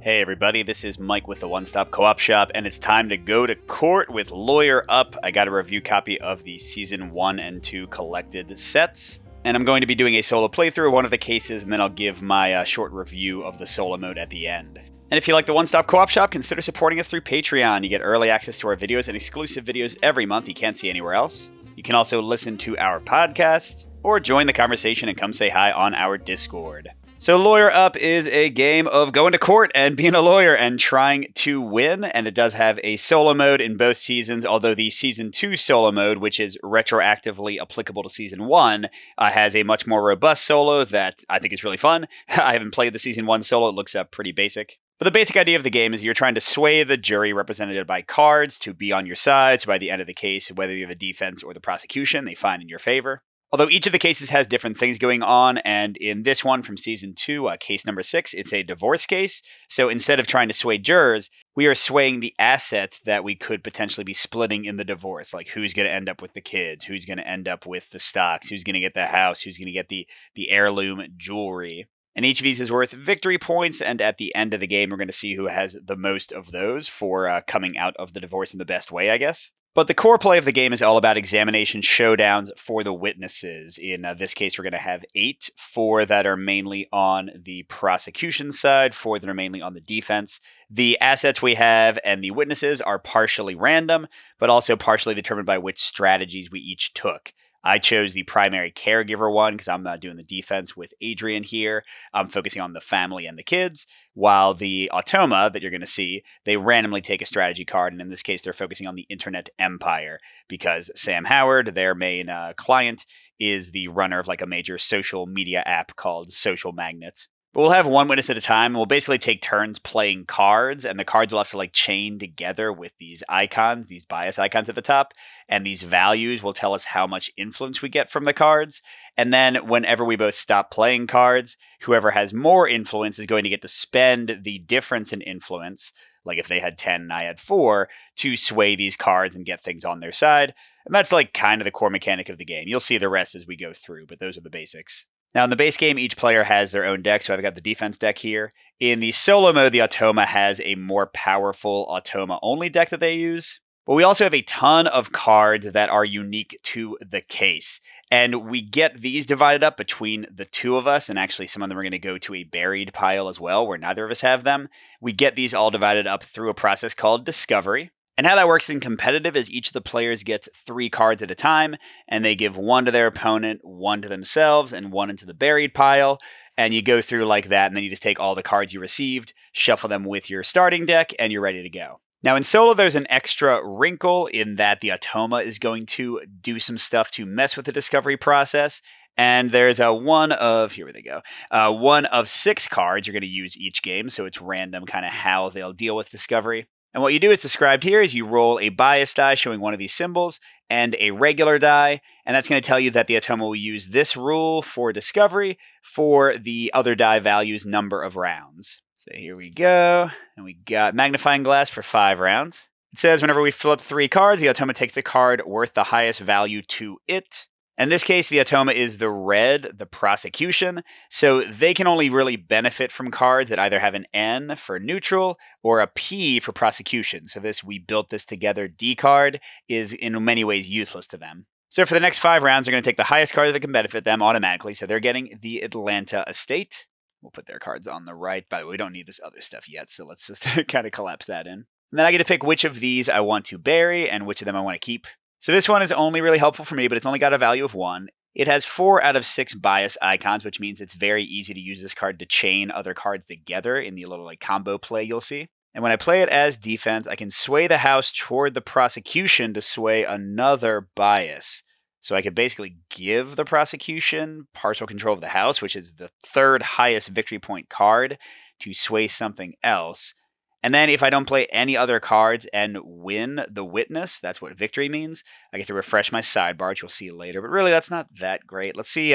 Hey everybody, this is Mike with the One Stop Co-op Shop, and it's time to go to court with Lawyer Up. I got a review copy of the Season 1 and 2 collected sets, and I'm going to be doing a solo playthrough of one of the cases, and then I'll give my short review of the solo mode at the end. And if you like the One Stop Co-op Shop, consider supporting us through Patreon. You get early access to our videos and exclusive videos every month you can't see anywhere else. You can also listen to our podcast, or join the conversation and come say hi on our Discord. So Lawyer Up is a game of going to court and being a lawyer and trying to win, and it does have a solo mode in both seasons, although the Season 2 solo mode, which is retroactively applicable to Season 1, has a much more robust solo that I think is really fun. I haven't played the Season 1 solo, it looks pretty basic. But the basic idea of the game is you're trying to sway the jury represented by cards to be on your side, so by the end of the case, whether you're the defense or the prosecution, they find in your favor. Although each of the cases has different things going on, and in this one from Season 2, case number 6, it's a divorce case. So instead of trying to sway jurors, we are swaying the assets that we could potentially be splitting in the divorce. Like who's going to end up with the kids, who's going to end up with the stocks, who's going to get the house, who's going to get the heirloom jewelry. And each of these is worth victory points, and at the end of the game, we're going to see who has the most of those for coming out of the divorce in the best way, I guess. But the core play of the game is all about examination showdowns for the witnesses. In this case, we're going to have 8, 4 that are mainly on the prosecution side, 4 that are mainly on the defense. The assets we have and the witnesses are partially random, but also partially determined by which strategies we each took. I chose the primary caregiver one because I'm doing the defense with Adrian here. I'm focusing on the family and the kids, while the automa that you're going to see, they randomly take a strategy card, and in this case, they're focusing on the internet empire because Sam Howard, their main client, is the runner of like a major social media app called Social Magnet. But we'll have one witness at a time, and we'll basically take turns playing cards, and the cards will have to like chain together with these icons, these bias icons at the top, and these values will tell us how much influence we get from the cards. And then whenever we both stop playing cards, whoever has more influence is going to get to spend the difference in influence, like if they had 10 and I had 4, to sway these cards and get things on their side. And that's like kind of the core mechanic of the game. You'll see the rest as we go through, but those are the basics. Now, in the base game, each player has their own deck, so I've got the defense deck here. In the solo mode, the automa has a more powerful automa-only deck that they use. But we also have a ton of cards that are unique to the case. And we get these divided up between the two of us, and actually some of them are going to go to a buried pile as well, where neither of us have them. We get these all divided up through a process called discovery. And how that works in competitive is each of the players gets 3 cards at a time, and they give 1 to their opponent, 1 to themselves, and 1 into the buried pile. And you go through like that, and then you just take all the cards you received, shuffle them with your starting deck, and you're ready to go. Now in solo, there's an extra wrinkle in that the automa is going to do some stuff to mess with the discovery process. And there's one of 6 cards you're going to use each game, so it's random kind of how they'll deal with discovery. And what you do, it's described here, is you roll a bias die showing one of these symbols and a regular die, and that's going to tell you that the automa will use this rule for discovery for the other die value's number of rounds. So here we go, and we got magnifying glass for 5 rounds. It says whenever we flip 3 cards, the automa takes the card worth the highest value to it. In this case, the automa is the red, the prosecution, so they can only really benefit from cards that either have an N for neutral or a P for prosecution. So this "we built this together" D card is in many ways useless to them. So for the next 5 rounds, they're going to take the highest card that can benefit them automatically, so they're getting the Atlanta estate. We'll put their cards on the right. By the way, we don't need this other stuff yet, so let's just kind of collapse that in. And then I get to pick which of these I want to bury and which of them I want to keep. So this one is only really helpful for me, but it's only got a value of 1. It has 4 out of 6 bias icons, which means it's very easy to use this card to chain other cards together in the little like combo play you'll see. And when I play it as defense, I can sway the house toward the prosecution to sway another bias. So I could basically give the prosecution partial control of the house, which is the 3rd highest victory point card, to sway something else. And then if I don't play any other cards and win the witness, that's what victory means, I get to refresh my sidebar, which you'll see later. But really, that's not that great. Let's see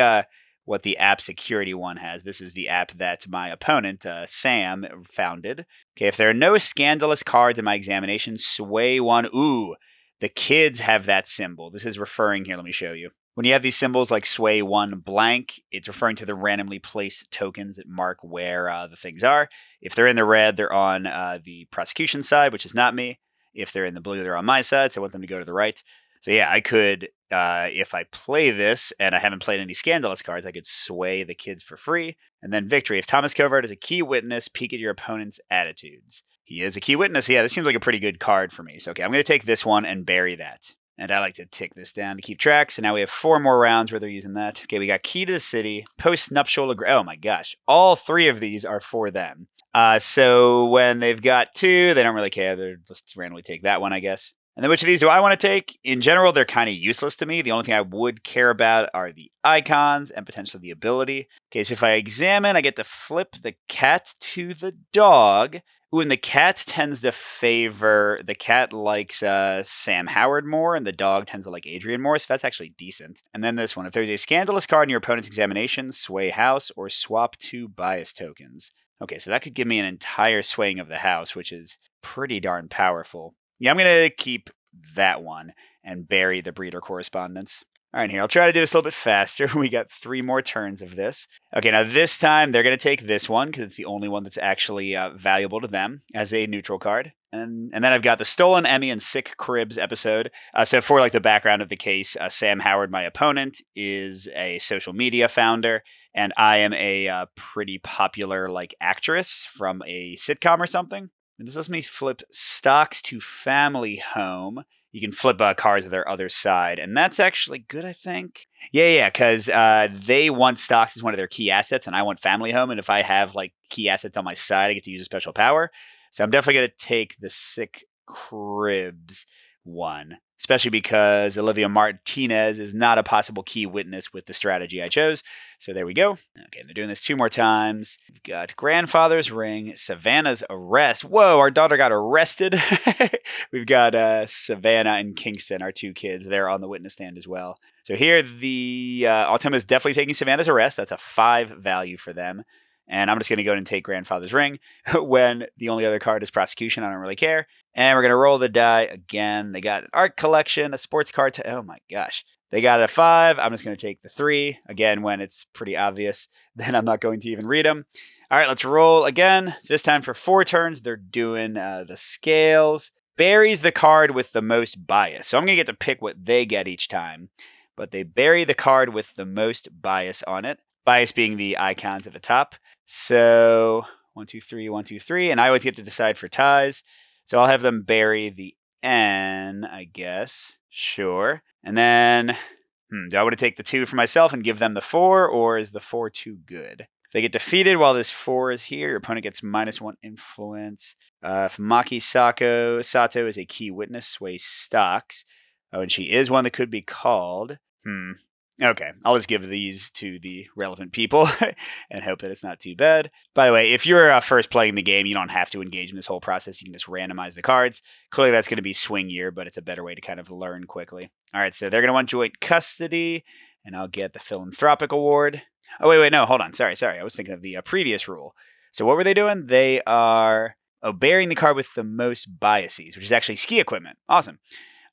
what the app security one has. This is the app that my opponent, Sam, founded. Okay, if there are no scandalous cards in my examination, sway one. Ooh, the kids have that symbol. This is referring here. Let me show you. When you have these symbols like sway one blank, it's referring to the randomly placed tokens that mark where the things are. If they're in the red, they're on the prosecution side, which is not me. If they're in the blue, they're on my side, so I want them to go to the right. So yeah, I could, if I play this and I haven't played any Scandalous cards, I could sway the kids for free. And then victory. If Thomas Covert is a key witness, peek at your opponent's attitudes. He is a key witness. Yeah, this seems like a pretty good card for me. So okay, I'm going to take this one and bury that. And I like to tick this down to keep track. So now we have 4 more rounds where they're using that. Okay, we got Key to the City, Post-Nuptial Oh my gosh. All 3 of these are for them. So when they've got 2, they don't really care. They're just randomly take that one, I guess. And then which of these do I want to take? In general, they're kind of useless to me. The only thing I would care about are the icons and potentially the ability. Okay, so if I examine, I get to flip the cat to the dog. Ooh, and the cat tends to favor, the cat likes Sam Howard more, and the dog tends to like Adrian more, so that's actually decent. And then this one, if there's a Scandalous card in your opponent's examination, sway house or swap 2 bias tokens. Okay, so that could give me an entire swaying of the house, which is pretty darn powerful. Yeah, I'm going to keep that one and bury the breeder correspondence. All right, here, I'll try to do this a little bit faster. We got 3 more turns of this. Okay, now this time they're going to take this one because it's the only one that's actually valuable to them as a neutral card. And then I've got the Stolen Emmy and Sick Cribs episode. So for like the background of the case, Sam Howard, my opponent, is a social media founder, and I am a pretty popular like actress from a sitcom or something. And this lets me flip stocks to family home. You can flip cards to their other side, and that's actually good, I think. Yeah, because they want stocks as one of their key assets, and I want family home, and if I have like key assets on my side, I get to use a special power. So I'm definitely going to take the Sick Cribs one, especially because Olivia Martinez is not a possible key witness with the strategy I chose. So there we go. Okay, they're doing this 2 more times. We've got Grandfather's Ring, Savannah's Arrest. Whoa, our daughter got arrested. We've got Savannah and Kingston, our 2 kids. They're on the witness stand as well. So here, the automa is definitely taking Savannah's Arrest. That's a 5 value for them. And I'm just going to go ahead and take Grandfather's Ring when the only other card is Prosecution. I don't really care. And we're going to roll the die again. They got an art collection, a sports card. Oh my gosh. They got a 5. I'm just going to take the 3. Again, when it's pretty obvious, then I'm not going to even read them. All right, let's roll again. So this time for 4 turns, they're doing the scales. Buries the card with the most bias. So I'm going to get to pick what they get each time. But they bury the card with the most bias on it. Bias being the icons at the top. So 1, 2, 3, 1, 2, 3. And I always get to decide for ties. So I'll have them bury the N, I guess. Sure. And then, do I want to take the 2 for myself and give them the 4, or is the 4 too good? If they get defeated while this 4 is here, your opponent gets -1 influence. If Maki Sato is a key witness, sway stocks. Oh, and she is one that could be called. Okay, I'll just give these to the relevant people and hope that it's not too bad. By the way, if you're first playing the game, you don't have to engage in this whole process. You can just randomize the cards. Clearly, that's going to be swing year, but it's a better way to kind of learn quickly. All right, so they're going to want joint custody, and I'll get the philanthropic award. Oh, wait, no, hold on. Sorry. I was thinking of the previous rule. So what were they doing? They are burying the card with the most biases, which is actually ski equipment. Awesome.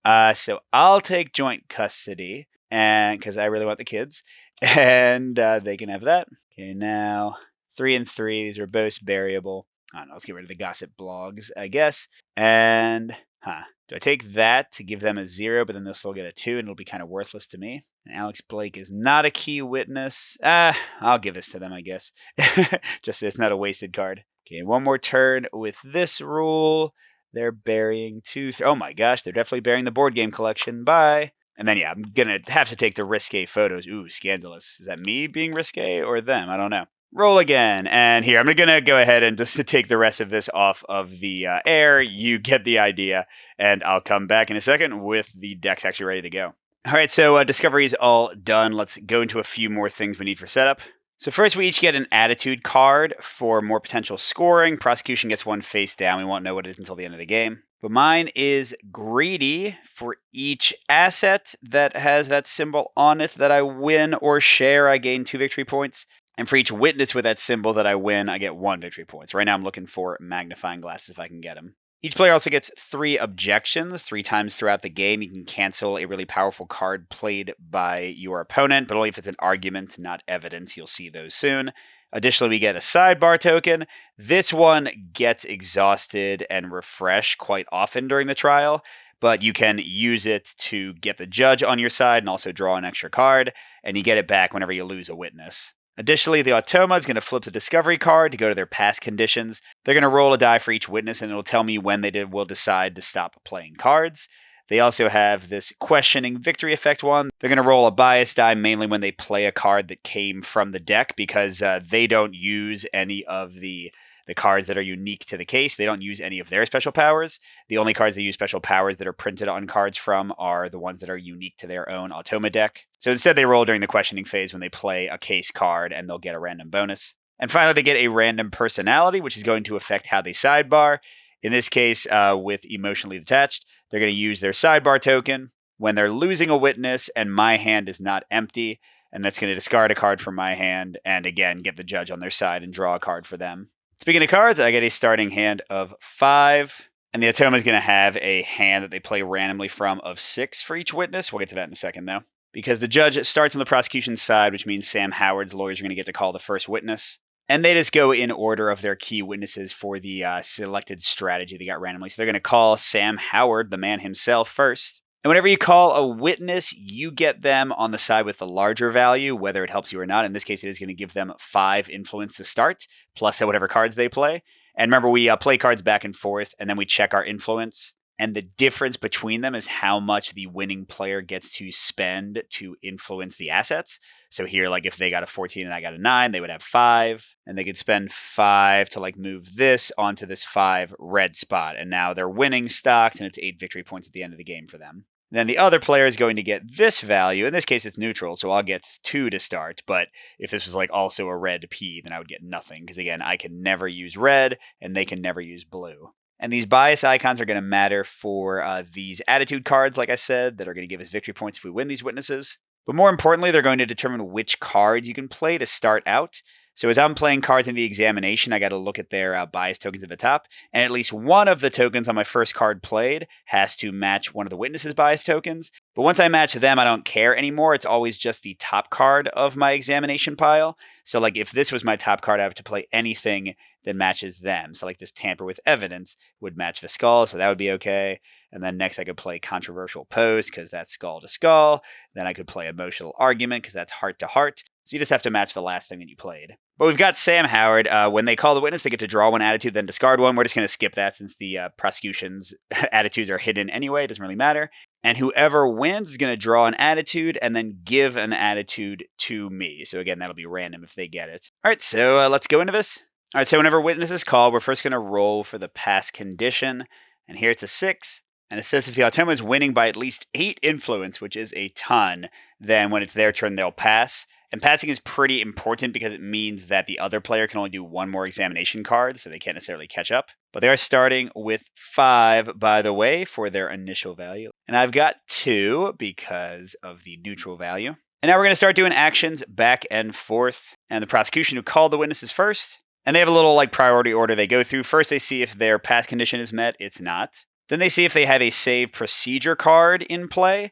So I'll take joint custody. And because I really want the kids, and they can have that. Okay, now 3 and 3. These are both variable. I don't know. Let's get rid of the gossip blogs, I guess. And do I take that to give them a 0, but then they'll still get a 2, and it'll be kind of worthless to me? And Alex Blake is not a key witness. I'll give this to them, I guess. Just so it's not a wasted card. Okay, 1 more turn with this rule. They're burying 2. Oh my gosh, they're definitely burying the board game collection. Bye. And then, yeah, I'm going to have to take the risque photos. Ooh, scandalous. Is that me being risque or them? I don't know. Roll again. And here, I'm going to go ahead and just take the rest of this off of the air. You get the idea. And I'll come back in a second with the decks actually ready to go. All right, so discovery is all done. Let's go into a few more things we need for setup. So first, we each get an attitude card for more potential scoring. Prosecution gets 1 face down. We won't know what it is until the end of the game. But mine is greedy. For each asset that has that symbol on it that I win or share, I gain 2 victory points. And for each witness with that symbol that I win, I get 1 victory point. So right now I'm looking for magnifying glasses if I can get them. Each player also gets 3 objections 3 times throughout the game. You can cancel a really powerful card played by your opponent, but only if it's an argument, not evidence. You'll see those soon. Additionally, we get a sidebar token. This one gets exhausted and refreshed quite often during the trial, but you can use it to get the judge on your side and also draw an extra card, and you get it back whenever you lose a witness. Additionally, the automa is going to flip the discovery card to go to their past conditions. They're going to roll a die for each witness, and it'll tell me when they will decide to stop playing cards. They also have this questioning victory effect one. They're going to roll a bias die mainly when they play a card that came from the deck because they don't use any of the cards that are unique to the case. They don't use any of their special powers. The only cards that use special powers that are printed on cards from are the ones that are unique to their own automa deck. So instead, they roll during the questioning phase when they play a case card, and they'll get a random bonus. And finally, they get a random personality, which is going to affect how they sidebar. In this case, with emotionally detached, they're going to use their sidebar token when they're losing a witness and my hand is not empty, and that's going to discard a card from my hand and, again, get the judge on their side and draw a card for them. Speaking of cards, I get a starting hand of 5, and the automa is going to have a hand that they play randomly from of 6 for each witness. We'll get to that in a second, though. Because the judge starts on the prosecution's side, which means Sam Howard's lawyers are going to get to call the first witness. And they just go in order of their key witnesses for the selected strategy they got randomly. So they're going to call Sam Howard, the man himself, first. And whenever you call a witness, you get them on the side with the larger value, whether it helps you or not. In this case, it is going to give them 5 influence to start, plus whatever cards they play. And remember, we play cards back and forth, and then we check our influence. And the difference between them is how much the winning player gets to spend to influence the assets. So here, like if they got a 14 and I got a 9, they would have 5. And they could spend 5 to like move this onto this 5 red spot. And now they're winning stocks, and it's 8 victory points at the end of the game for them. Then the other player is going to get this value. In this case, it's neutral, so I'll get 2 to start. But if this was like also a red P, then I would get nothing. Because again, I can never use red, and they can never use blue. And these bias icons are going to matter for these attitude cards, like I said, that are going to give us victory points if we win these witnesses. But more importantly, they're going to determine which cards you can play to start out. So as I'm playing cards in the examination, I got to look at their bias tokens at the top. And at least one of the tokens on my first card played has to match one of the witnesses' bias tokens. But once I match them, I don't care anymore. It's always just the top card of my examination pile. So like if this was my top card, I have to play anything that matches them. So like this tamper with evidence would match the skull, so that would be okay. And then next I could play controversial post because that's skull to skull. Then I could play emotional argument because that's heart to heart. So you just have to match the last thing that you played. But we've got Sam Howard. When they call the witness, they get to draw one attitude, then discard one. We're just going to skip that since the prosecution's attitudes are hidden anyway. It doesn't really matter. And whoever wins is going to draw an attitude and then give an attitude to me. So again, that'll be random if they get it. All right, so let's go into this. All right, so whenever witness is called, we're first going to roll for the pass condition. And here it's a 6. And it says if the automa is winning by at least 8 influence, which is a ton, then when it's their turn, they'll pass. And passing is pretty important because it means that the other player can only do one more examination card, so they can't necessarily catch up. But they are starting with 5, by the way, for their initial value. And I've got 2 because of the neutral value. And now we're going to start doing actions back and forth. And the prosecution who called the witnesses first. And they have a little like priority order they go through. First, they see if their pass condition is met. It's not. Then they see if they have a save procedure card in play.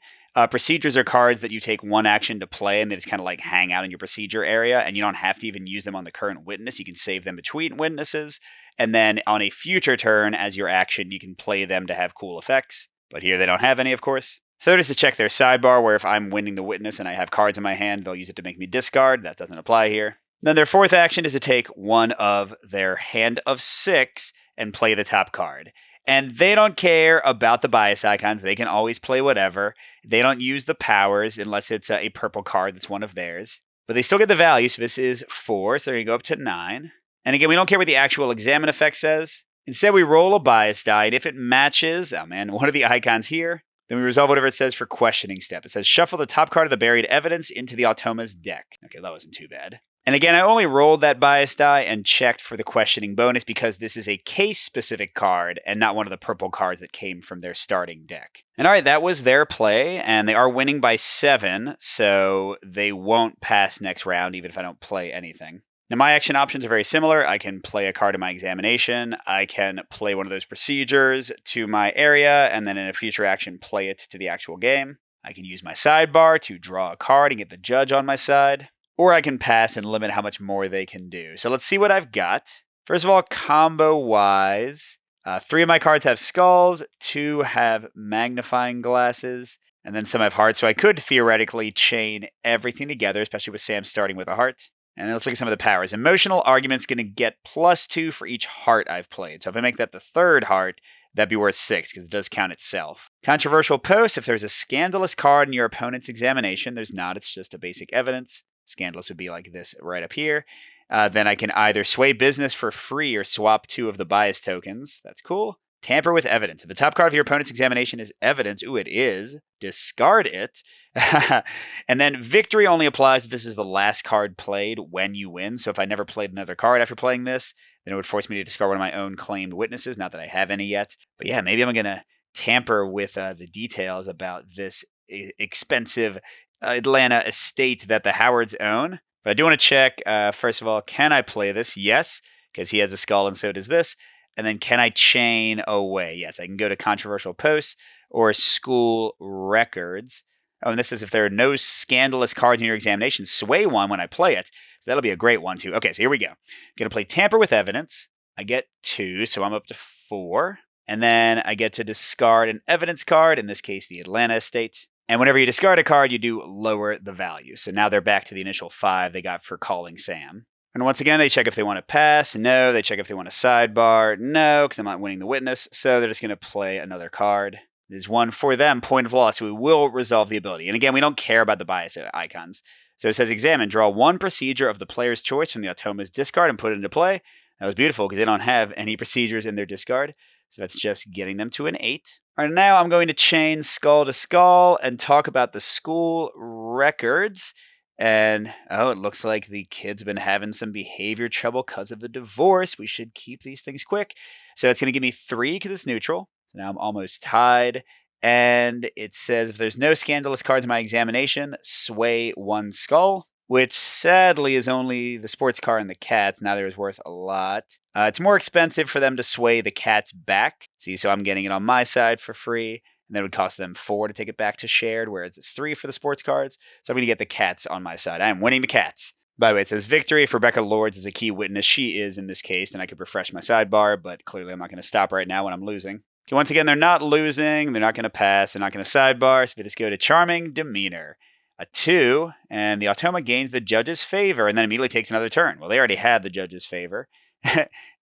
Procedures are cards that you take one action to play, and they just kind of like hang out in your procedure area, and you don't have to even use them on the current witness. You can save them between witnesses, and then on a future turn as your action, you can play them to have cool effects. But here they don't have any, of course. Third is to check their sidebar, where if I'm winning the witness and I have cards in my hand, they'll use it to make me discard. That doesn't apply here. Then their fourth action is to take one of their hand of 6 and play the top card. And they don't care about the bias icons. They can always play whatever. They don't use the powers unless it's a purple card that's one of theirs. But they still get the value, so this is 4, so they're going to go up to 9. And again, we don't care what the actual examine effect says. Instead, we roll a bias die, and if it matches, one of the icons here, then we resolve whatever it says for questioning step. It says shuffle the top card of the buried evidence into the automa's deck. Okay, that wasn't too bad. And again, I only rolled that bias die and checked for the questioning bonus because this is a case-specific card and not one of the purple cards that came from their starting deck. And all right, that was their play, and they are winning by 7, so they won't pass next round even if I don't play anything. Now, my action options are very similar. I can play a card in my examination. I can play one of those procedures to my area, and then in a future action, play it to the actual game. I can use my sidebar to draw a card and get the judge on my side. Or I can pass and limit how much more they can do. So let's see what I've got. First of all, combo-wise, 3 of my cards have skulls, 2 have magnifying glasses, and then some have hearts. So I could theoretically chain everything together, especially with Sam starting with a heart. And let's look at some of the powers. Emotional Argument's going to get +2 for each heart I've played. So if I make that the third heart, that'd be worth 6 because it does count itself. Controversial Post, if there's a scandalous card in your opponent's examination, there's not, it's just a basic evidence. Scandalous would be like this right up here. Then I can either sway business for free or swap 2 of the bias tokens. That's cool. Tamper with evidence. If the top card of your opponent's examination is evidence, ooh, it is, discard it. And then victory only applies if this is the last card played when you win. So if I never played another card after playing this, then it would force me to discard one of my own claimed witnesses. Not that I have any yet. But yeah, maybe I'm going to tamper with the details about this expensive Atlanta estate that the Howards own. But I do want to check, first of all, can I play this? Yes, because he has a skull and so does this. And then can I chain away? Yes, I can go to controversial posts or school records. Oh, and this is if there are no scandalous cards in your examination, sway one when I play it. So that'll be a great one too. Okay, so here we go. I'm going to play tamper with evidence. I get 2, so I'm up to 4. And then I get to discard an evidence card, in this case, the Atlanta estate. And whenever you discard a card, you do lower the value. So now they're back to the initial 5 they got for calling Sam. And once again, they check if they want to pass. No. They check if they want to sidebar. No, because I'm not winning the witness. So they're just going to play another card. There's one for them, point of loss. We will resolve the ability. And again, we don't care about the bias icons. So it says examine. Draw one procedure of the player's choice from the automa's discard and put it into play. That was beautiful because they don't have any procedures in their discard. So that's just getting them to an 8. All right, now I'm going to chain skull to skull and talk about the school records. And, oh, it looks like the kid's been having some behavior trouble because of the divorce. We should keep these things quick. So it's going to give me 3 because it's neutral. So now I'm almost tied. And it says if there's no scandalous cards in my examination, sway 1 skull, which sadly is only the sports car and the cats. Neither is worth a lot. It's more expensive for them to sway the cats back. See, so I'm getting it on my side for free. And that would cost them 4 to take it back to shared, whereas it's 3 for the sports cards. So I'm going to get the cats on my side. I am winning the cats. By the way, it says victory. If Rebecca Lords is a key witness, she is in this case. Then I could refresh my sidebar, but clearly I'm not going to stop right now when I'm losing. Okay, once again, they're not losing. They're not going to pass. They're not going to sidebar. So we just go to charming demeanor. A 2, and the automa gains the judge's favor and then immediately takes another turn. Well, they already had the judge's favor,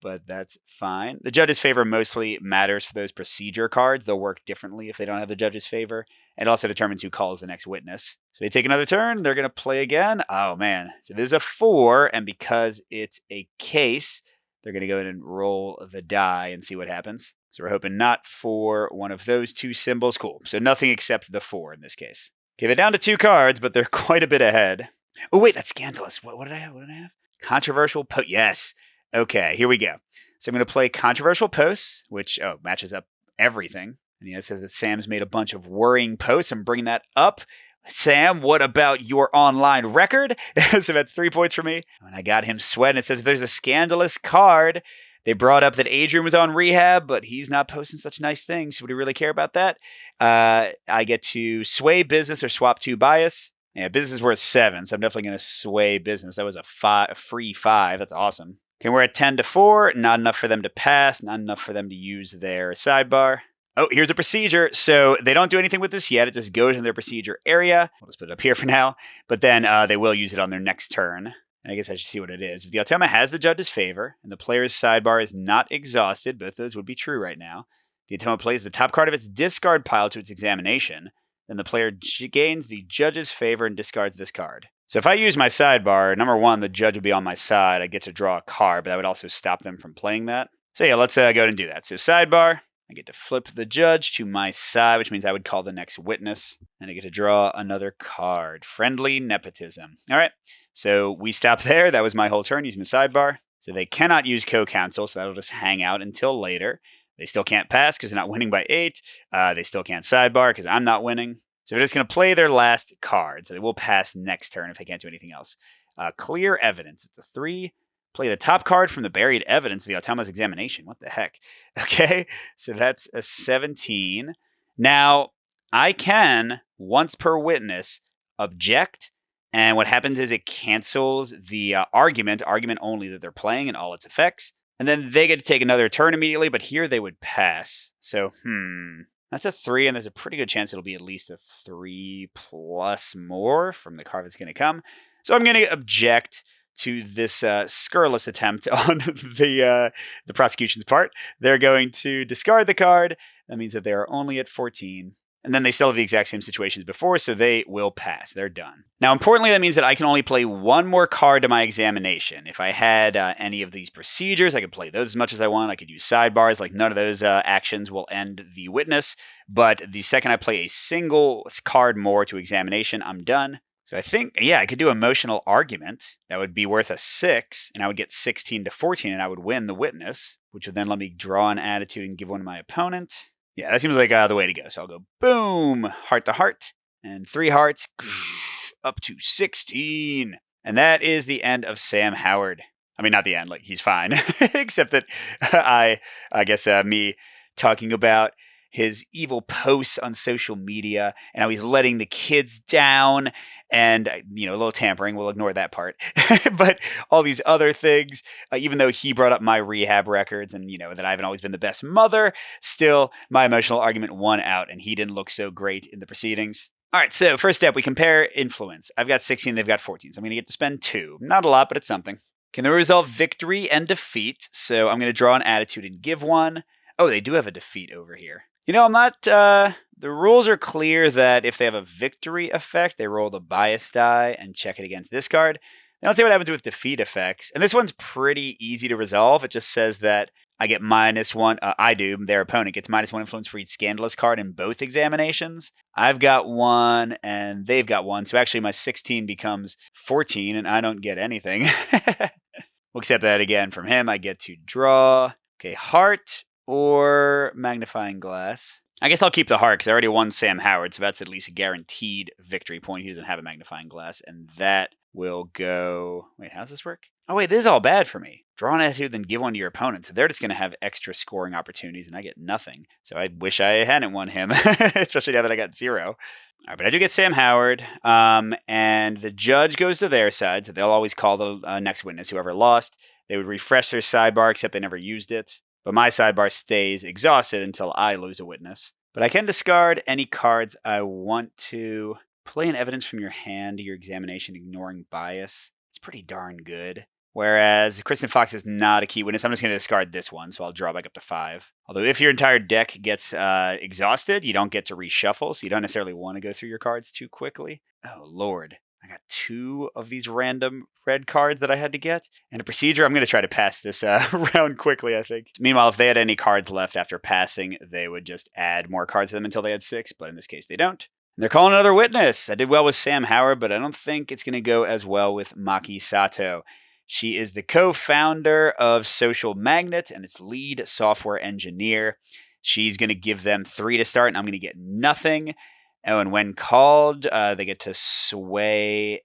but that's fine. The judge's favor mostly matters for those procedure cards. They'll work differently if they don't have the judge's favor. It also determines who calls the next witness. So they take another turn. They're going to play again. Oh, man. So this is a 4, and because it's a case, they're going to go in and roll the die and see what happens. So we're hoping not for one of those 2 symbols. Cool. So nothing except the 4 in this case. Okay, they're down to 2 cards, but they're quite a bit ahead. Oh, wait, that's scandalous. What did I have? What did I have? Controversial post. Yes. Okay, here we go. So I'm going to play controversial posts, which, matches up everything. And it says that Sam's made a bunch of worrying posts. I'm bringing that up. Sam, what about your online record? So that's 3 points for me. And I got him sweating. It says if there's a scandalous card, they brought up that Adrian was on rehab, but he's not posting such nice things. Would he really care about that? I get to sway business or swap 2 bias. Yeah, business is worth 7, so I'm definitely going to sway business. That was a free 5. That's awesome. Okay, we're at 10 to 4. Not enough for them to pass. Not enough for them to use their sidebar. Oh, here's a procedure. So they don't do anything with this yet. It just goes in their procedure area. We'll just put it up here for now. But then they will use it on their next turn. I guess I should see what it is. If the automa has the judge's favor and the player's sidebar is not exhausted, both those would be true right now, the automa plays the top card of its discard pile to its examination, then the player gains the judge's favor and discards this card. So if I use my sidebar, number 1, the judge would be on my side. I get to draw a card, but that would also stop them from playing that. So yeah, let's go ahead and do that. So sidebar, I get to flip the judge to my side, which means I would call the next witness, and I get to draw another card. Friendly nepotism. All right. So we stop there. That was my whole turn using the sidebar. So they cannot use co-counsel, so that'll just hang out until later. They still can't pass because they're not winning by 8. They still can't sidebar because I'm not winning. So they're just going to play their last card. So they will pass next turn if they can't do anything else. Clear evidence. It's a 3. Play the top card from the buried evidence of the automa's examination. What the heck? Okay, so that's a 17. Now, I can, once per witness, object. And what happens is it cancels the argument only that they're playing and all its effects. And then they get to take another turn immediately, but here they would pass. So, that's a 3, and there's a pretty good chance it'll be at least a 3 plus more from the card that's going to come. So I'm going to object to this scurrilous attempt on the prosecution's part. They're going to discard the card. That means that they are only at 14. And then they still have the exact same situation as before, so they will pass. They're done. Now, importantly, that means that I can only play one more card to my examination. If I had any of these procedures, I could play those as much as I want. I could use sidebars. Like, none of those actions will end the witness. But the second I play a single card more to examination, I'm done. So I think, yeah, I could do emotional argument. That would be worth a 6, and I would get 16 to 14, and I would win the witness, which would then let me draw an attitude and give one to my opponent. Yeah, that seems like the way to go. So I'll go boom, heart to heart, and 3 hearts, up to 16. And that is the end of Sam Howard. I mean, not the end, like, he's fine. Except that I guess me talking about his evil posts on social media and how he's letting the kids down and, a little tampering. We'll ignore that part. But all these other things, even though he brought up my rehab records and, that I haven't always been the best mother, still my emotional argument won out and he didn't look so great in the proceedings. All right, so first step, we compare influence. I've got 16, they've got 14, so I'm going to get to spend 2. Not a lot, but it's something. Can they resolve victory and defeat? So I'm going to draw an attitude and give one. Oh, they do have a defeat over here. I'm not, the rules are clear that if they have a victory effect, they roll the bias die and check it against this card. Then let's see what happens with defeat effects. And this one's pretty easy to resolve. It just says that I get -1, their opponent gets -1 influence for each scandalous card in both examinations. I've got 1 and they've got 1. So actually my 16 becomes 14 and I don't get anything. We'll accept that again from him. I get to draw, heart or magnifying glass. I guess I'll keep the heart because I already won Sam Howard, so that's at least a guaranteed victory point. He doesn't have a magnifying glass, and that will go... Wait, how does this work? Oh, wait, this is all bad for me. Draw an attitude, then give one to your opponent. So they're just going to have extra scoring opportunities, and I get nothing. So I wish I hadn't won him, especially now that I got 0. All right, but I do get Sam Howard, and the judge goes to their side, so they'll always call the next witness, whoever lost. They would refresh their sidebar, except they never used it. But my sidebar stays exhausted until I lose a witness. But I can discard any cards I want to. Play an evidence from your hand to your examination, ignoring bias. It's pretty darn good. Whereas Kristen Fox is not a key witness. I'm just going to discard this one, so I'll draw back up to 5. Although if your entire deck gets exhausted, you don't get to reshuffle, so you don't necessarily want to go through your cards too quickly. Oh, Lord. I got 2 of these random red cards that I had to get. And a procedure, I'm going to try to pass this round quickly, I think. Meanwhile, if they had any cards left after passing, they would just add more cards to them until they had 6. But in this case, they don't. And they're calling another witness. I did well with Sam Howard, but I don't think it's going to go as well with Maki Sato. She is the co-founder of Social Magnet and its lead software engineer. She's going to give them 3 to start, and I'm going to get nothing. Oh, and when called, they get to sway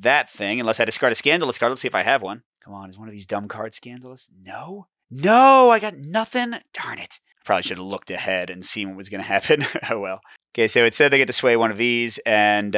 that thing, unless I discard a scandalous card. Let's see if I have one. Come on, is one of these dumb cards scandalous? No? No, I got nothing? Darn it. I probably should have looked ahead and seen what was going to happen. Oh, well. Okay, so it said they get to sway one of these, and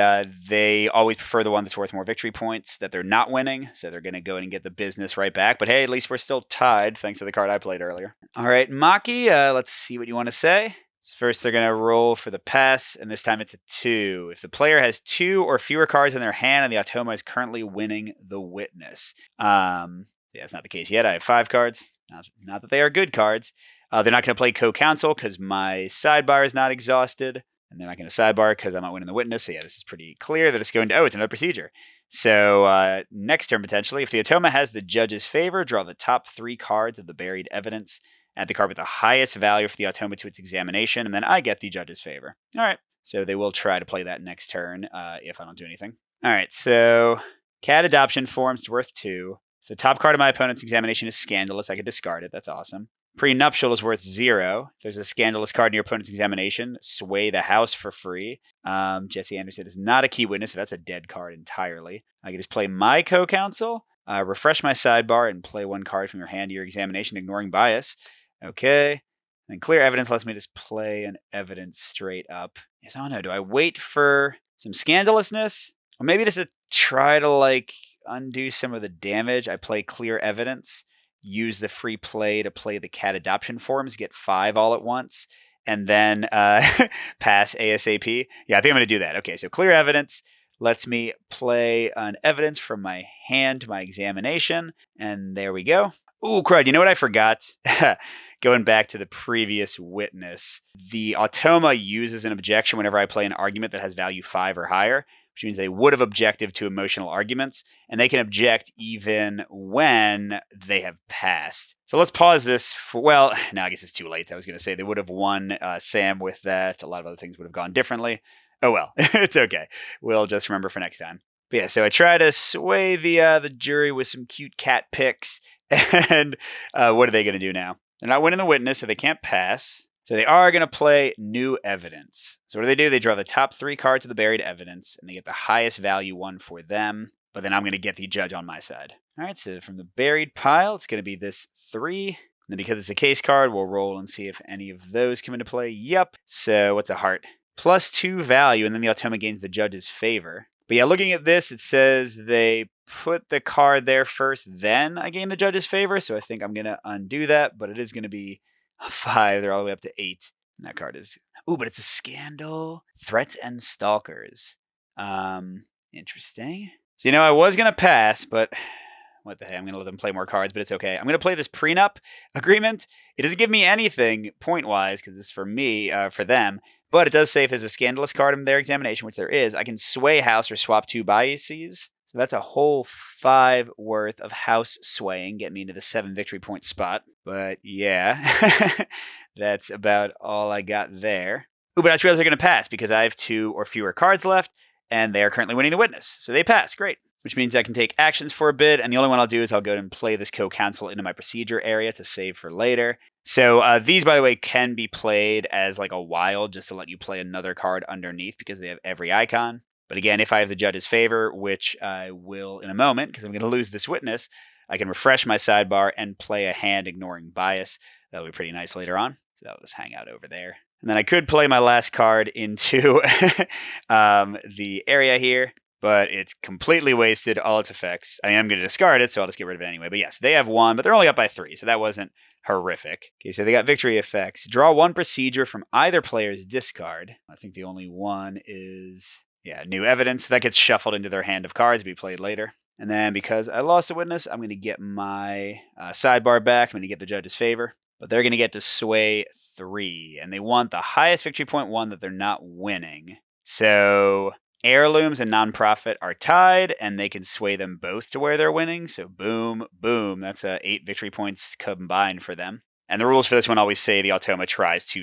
they always prefer the one that's worth more victory points that they're not winning, so they're going to go in and get the business right back. But hey, at least we're still tied, thanks to the card I played earlier. All right, Maki, let's see what you want to say. First, they're going to roll for the pass, and this time it's a 2. If the player has 2 or fewer cards in their hand and the automa is currently winning the witness. Yeah, that's not the case yet. I have 5 cards. Not that they are good cards. They're not going to play co-counsel because my sidebar is not exhausted. And they're not going to sidebar because I'm not winning the witness. So yeah, this is pretty clear that it's going to... Oh, it's another procedure. So next turn, potentially, if the automa has the judge's favor, draw the top 3 cards of the buried evidence. Add the card with the highest value for the automa to its examination, and then I get the judge's favor. All right, so they will try to play that next turn if I don't do anything. All right, so cat adoption forms worth 2. If the top card of my opponent's examination is scandalous, I can discard it. That's awesome. Prenuptial is worth 0. If there's a scandalous card in your opponent's examination, sway the house for free. Jesse Anderson is not a key witness, so that's a dead card entirely. I can just play my co-counsel, refresh my sidebar, and play 1 card from your hand to your examination, ignoring bias. Okay. And clear evidence lets me just play an evidence straight up. Yes, I don't know. Do I wait for some scandalousness? Or maybe just to try to, undo some of the damage? I play clear evidence, use the free play to play the cat adoption forms, get 5 all at once, and then pass ASAP. Yeah, I think I'm going to do that. Okay, so clear evidence lets me play an evidence from my hand to my examination, and there we go. Ooh, crud, you know what I forgot? Going back to the previous witness, the automa uses an objection whenever I play an argument that has value 5 or higher, which means they would have objected to emotional arguments, and they can object even when they have passed. So let's pause this for, well, no, I guess it's too late. I was going to say they would have won Sam with that. A lot of other things would have gone differently. Oh well, it's okay. We'll just remember for next time. But yeah, so I try to sway the jury with some cute cat pics, and what are they going to do now? They're not winning the witness, so they can't pass. So they are going to play new evidence. So what do? They draw the top 3 cards of the buried evidence, and they get the highest value one for them. But then I'm going to get the judge on my side. All right, so from the buried pile, it's going to be this 3. And then because it's a case card, we'll roll and see if any of those come into play. Yep. So what's a heart? +2 value, and then the automa gains the judge's favor. But yeah, looking at this, it says they put the card there first, then I gain the judge's favor. So I think I'm going to undo that, but it is going to be a 5. They're all the way up to 8. And that card is... Ooh, but it's a scandal. Threats and stalkers. Interesting. So, I was going to pass, but... What the heck? I'm going to let them play more cards, but it's okay. I'm going to play this prenup agreement. It doesn't give me anything point-wise, because it's for me, for them. But it does say if there's a scandalous card in their examination, which there is, I can sway house or swap 2 biases. So that's a whole 5 worth of house swaying, get me into the 7 victory point spot. But yeah, that's about all I got there. Ooh, but I just realized they're going to pass because I have 2 or fewer cards left, and they are currently winning the witness. So they pass. Great. Which means I can take actions for a bit, and the only one I'll do is I'll go and play this co-counsel into my procedure area to save for later. So these, by the way, can be played as like a wild, just to let you play another card underneath because they have every icon. But again, if I have the judge's favor, which I will in a moment because I'm going to lose this witness, I can refresh my sidebar and play a hand ignoring bias. That'll be pretty nice later on. So that'll just hang out over there. And then I could play my last card into the area here. But it's completely wasted all its effects. I am going to discard it, so I'll just get rid of it anyway. But yes, they have 1, but they're only up by 3, so that wasn't horrific. Okay, so they got victory effects. Draw 1 procedure from either player's discard. I think the only one is, new evidence. That gets shuffled into their hand of cards to be played later. And then because I lost a witness, I'm going to get my sidebar back. I'm going to get the judge's favor. But they're going to get to sway 3, and they want the highest victory point 1 that they're not winning. So... Heirlooms and nonprofit are tied, and they can sway them both to where they're winning. So boom, boom. That's 8 victory points combined for them. And the rules for this one always say the automa tries to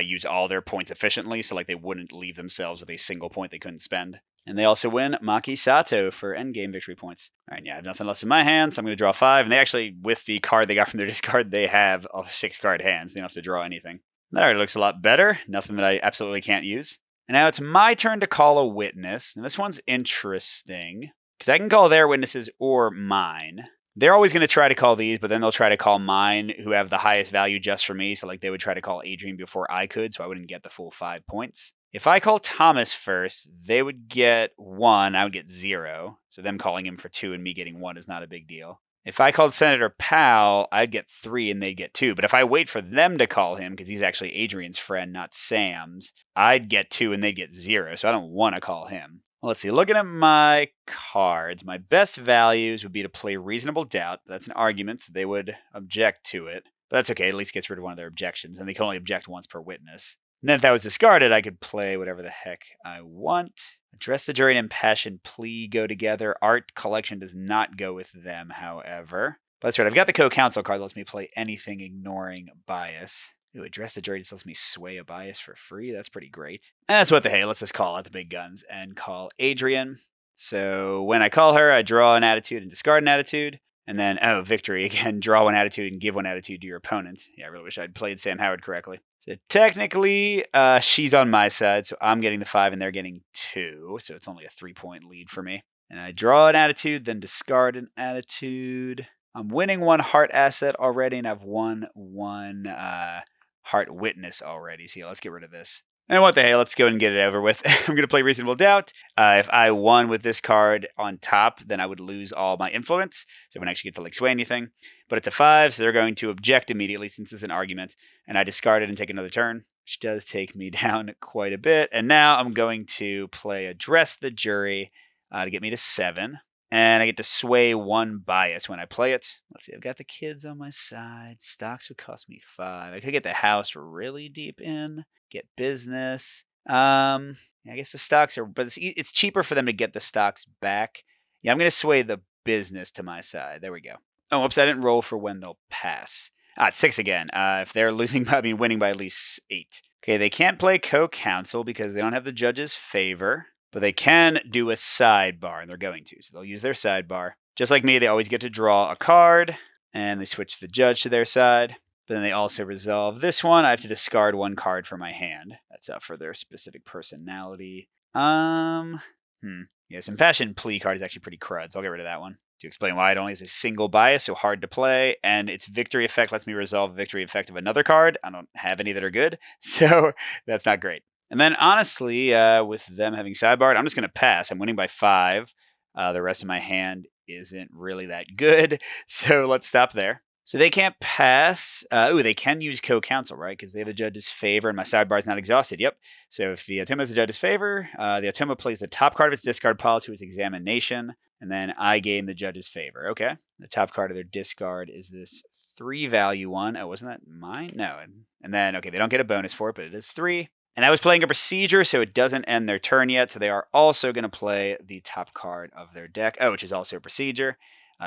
use all their points efficiently, so they wouldn't leave themselves with a single point they couldn't spend. And they also win Maki Sato for endgame victory points. All right, I have nothing left in my hand, so I'm going to draw 5. And they actually, with the card they got from their discard, they have a 6-card hand. So they don't have to draw anything. That already looks a lot better. Nothing that I absolutely can't use. And now it's my turn to call a witness. And this one's interesting because I can call their witnesses or mine. They're always going to try to call these, but then they'll try to call mine who have the highest value just for me. So they would try to call Adrian before I could, so I wouldn't get the full 5 points. If I call Thomas first, they would get 1, I would get 0. So them calling him for 2 and me getting 1 is not a big deal. If I called Senator Powell, I'd get 3 and they'd get 2. But if I wait for them to call him, because he's actually Adrian's friend, not Sam's, I'd get 2 and they'd get 0. So I don't want to call him. Well, let's see. Looking at my cards, my best values would be to play reasonable doubt. That's an argument, so they would object to it. But that's okay. At least gets rid of one of their objections. And they can only object once per witness. And then if that was discarded, I could play whatever the heck I want. Address the jury and impassioned plea go together. Art collection does not go with them, however. But that's right. I've got the co-counsel card that lets me play anything ignoring bias. Ooh, address the jury just lets me sway a bias for free. That's pretty great. And that's what the hey. Let's just call out the big guns and call Adrian. So when I call her, I draw an attitude and discard an attitude. And then, oh, victory again. Draw one attitude and give one attitude to your opponent. Yeah, I really wish I'd played Sam Howard correctly. So technically, she's on my side, so I'm getting the 5 and they're getting 2. So it's only a 3-point lead for me. And I draw an attitude, then discard an attitude. I'm winning 1 heart asset already, and I've won 1 heart witness already. So yeah, let's get rid of this. And what the hell, let's go and get it over with. I'm going to play Reasonable Doubt. If I won with this card on top, then I would lose all my influence. So I wouldn't actually get to like sway anything. But it's a 5, so they're going to object immediately since it's an argument. And I discard it and take another turn, which does take me down quite a bit. And now I'm going to play Address the Jury to get me to 7. And I get to sway 1 bias when I play it. Let's see, I've got the kids on my side. Stocks would cost me 5. I could get the house really deep in, get business. I guess the stocks are, but it's cheaper for them to get the stocks back. Yeah, I'm going to sway the business to my side. There we go. Oh, whoops, I didn't roll for when they'll pass. It's 6 again. If they're winning by at least 8. Okay, they can't play co-counsel because they don't have the judge's favor. But they can do a sidebar, and they're going to. So they'll use their sidebar. Just like me, they always get to draw a card, and they switch the judge to their side. But then they also resolve this one. I have to discard 1 card from my hand. That's up for their specific personality. Yes, Impassioned Plea card is actually pretty crud, so I'll get rid of that one. To explain why it only has a single bias, so hard to play, and its victory effect lets me resolve victory effect of another card. I don't have any that are good, so that's not great. And then, honestly, with them having sidebarred, I'm just going to pass. I'm winning by 5. The rest of my hand isn't really that good, so let's stop there. So they can't pass. They can use co-counsel, right? Because they have the judge's favor, and my sidebar is not exhausted. Yep. So if the automa has the judge's favor, the automa plays the top card of its discard pile to its examination, and then I gain the judge's favor. Okay. The top card of their discard is this 3-value one. Oh, wasn't that mine? No. And then, okay, they don't get a bonus for it, but it is 3. And I was playing a procedure, so it doesn't end their turn yet. So they are also going to play the top card of their deck, which is also a procedure.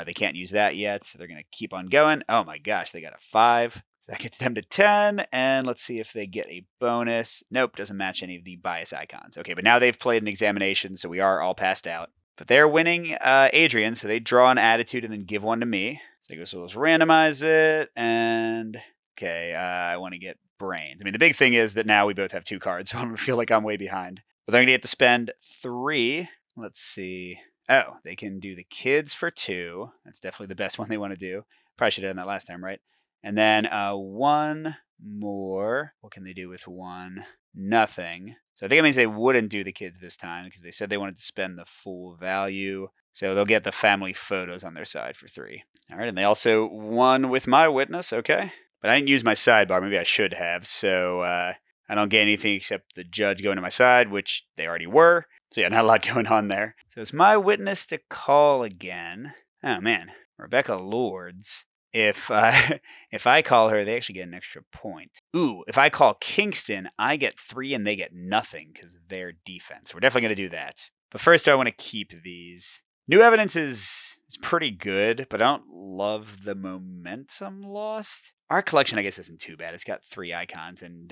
They can't use that yet, so they're going to keep on going. Oh my gosh, they got a 5. So that gets them to 10. And let's see if they get a bonus. Nope, doesn't match any of the bias icons. Okay, but now they've played an examination, so we are all passed out. But they're winning Adrian, so they draw an attitude and then give one to me. So let's randomize it. And okay, I want to get brains. I mean, the big thing is that now we both have 2 cards, so I feel like I'm way behind. But they're going to get to spend 3. Let's see. Oh, they can do the kids for 2. That's definitely the best one they want to do. Probably should have done that last time, right? And then 1 more. What can they do with 1? Nothing. So I think it means they wouldn't do the kids this time because they said they wanted to spend the full value. So they'll get the family photos on their side for 3. All right, and they also won with my witness. Okay. But I didn't use my sidebar. Maybe I should have. So I don't get anything except the judge going to my side, which they already were. So yeah, not a lot going on there. So it's my witness to call again. Oh man, Rebecca Lords. If I call her, they actually get an extra point. Ooh, if I call Kingston, I get 3 and they get nothing because of their defense. We're definitely going to do that. But first, I want to keep these. New evidence is pretty good, but I don't love the momentum lost. Our collection, I guess, isn't too bad. It's got 3 icons, and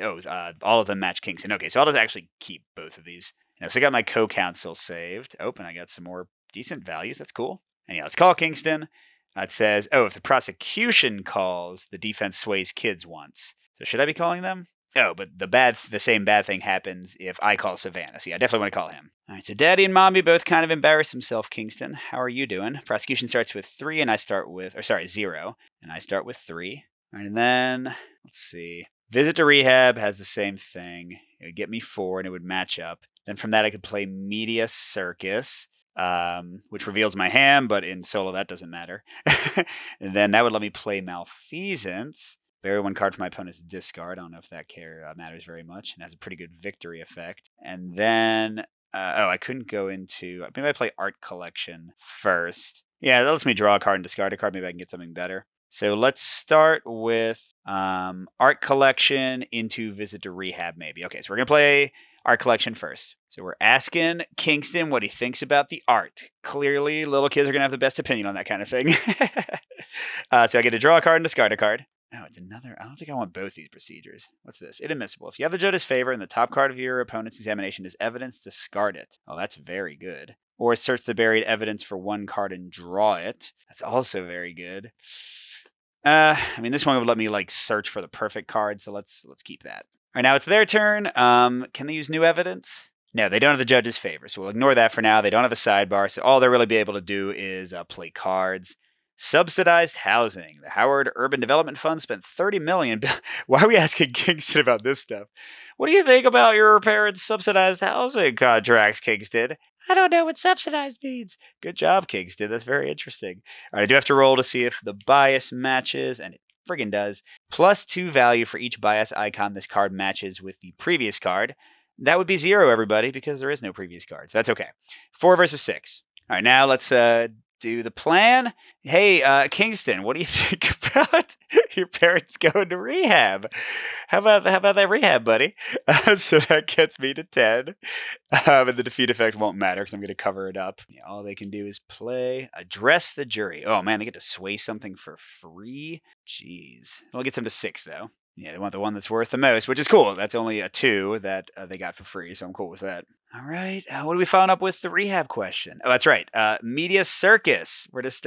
all of them match Kingston. Okay, so I'll just actually keep both of these. So I got my co-counsel saved. Oh, and I got some more decent values. That's cool. And yeah, let's call Kingston. It says, if the prosecution calls, the defense sways kids once. So should I be calling them? Oh, but the same bad thing happens if I call Savannah. So yeah, I definitely want to call him. All right, so Daddy and Mommy both kind of embarrass himself, Kingston. How are you doing? Prosecution starts with 3 and I start with, 0. And I start with 3. All right, and then, let's see. Visit to Rehab has the same thing. It would get me 4 and it would match up. Then from that I could play Media Circus, which reveals my hand, but in solo that doesn't matter. And then that would let me play Malfeasance. Bury 1 card from my opponent's discard. I don't know if that matters very much. And has a pretty good victory effect. And then, I couldn't go into, maybe I play Art Collection first. Yeah, that lets me draw a card and discard a card. Maybe I can get something better. So let's start with Art Collection into Visit to Rehab, maybe. Okay, so we're going to play Art Collection first. So we're asking Kingston what he thinks about the art. Clearly, little kids are going to have the best opinion on that kind of thing. So I get to draw a card and discard a card. Oh, it's another. I don't think I want both these procedures. What's this? Inadmissible. If you have the judge's favor and the top card of your opponent's examination is evidence, discard it. Oh, that's very good. Or search the buried evidence for one card and draw it. That's also very good. I mean, this one would let me like search for the perfect card, so let's keep that. All right, now it's their turn. Can they use new evidence? No, they don't have the judge's favor, so we'll ignore that for now. They don't have the sidebar, so all they'll really be able to do is play cards. Subsidized housing. The Howard Urban Development Fund spent $30 million. Why are we asking Kingston about this stuff? What do you think about your parents' subsidized housing contracts, Kingston? I don't know what subsidized means. Good job, Kingston. That's very interesting. All right, I do have to roll to see if the bias matches, and it friggin' does. +2 value for each bias icon this card matches with the previous card. That would be 0, everybody, because there is no previous card. So that's okay. 4 versus 6. All right, now let's do the plan. Hey, Kingston, what do you think about your parents going to rehab? How about that rehab, buddy? So that gets me to 10. And the defeat effect won't matter because I'm going to cover it up. Yeah, all they can do is play, address the jury. Oh, man, they get to sway something for free? Jeez. Well, it gets them to 6, though. Yeah, they want the one that's worth the most, which is cool. That's only a 2 that they got for free, so I'm cool with that. All right, what are we following up with? The rehab question. Oh, that's right. Media circus. We're just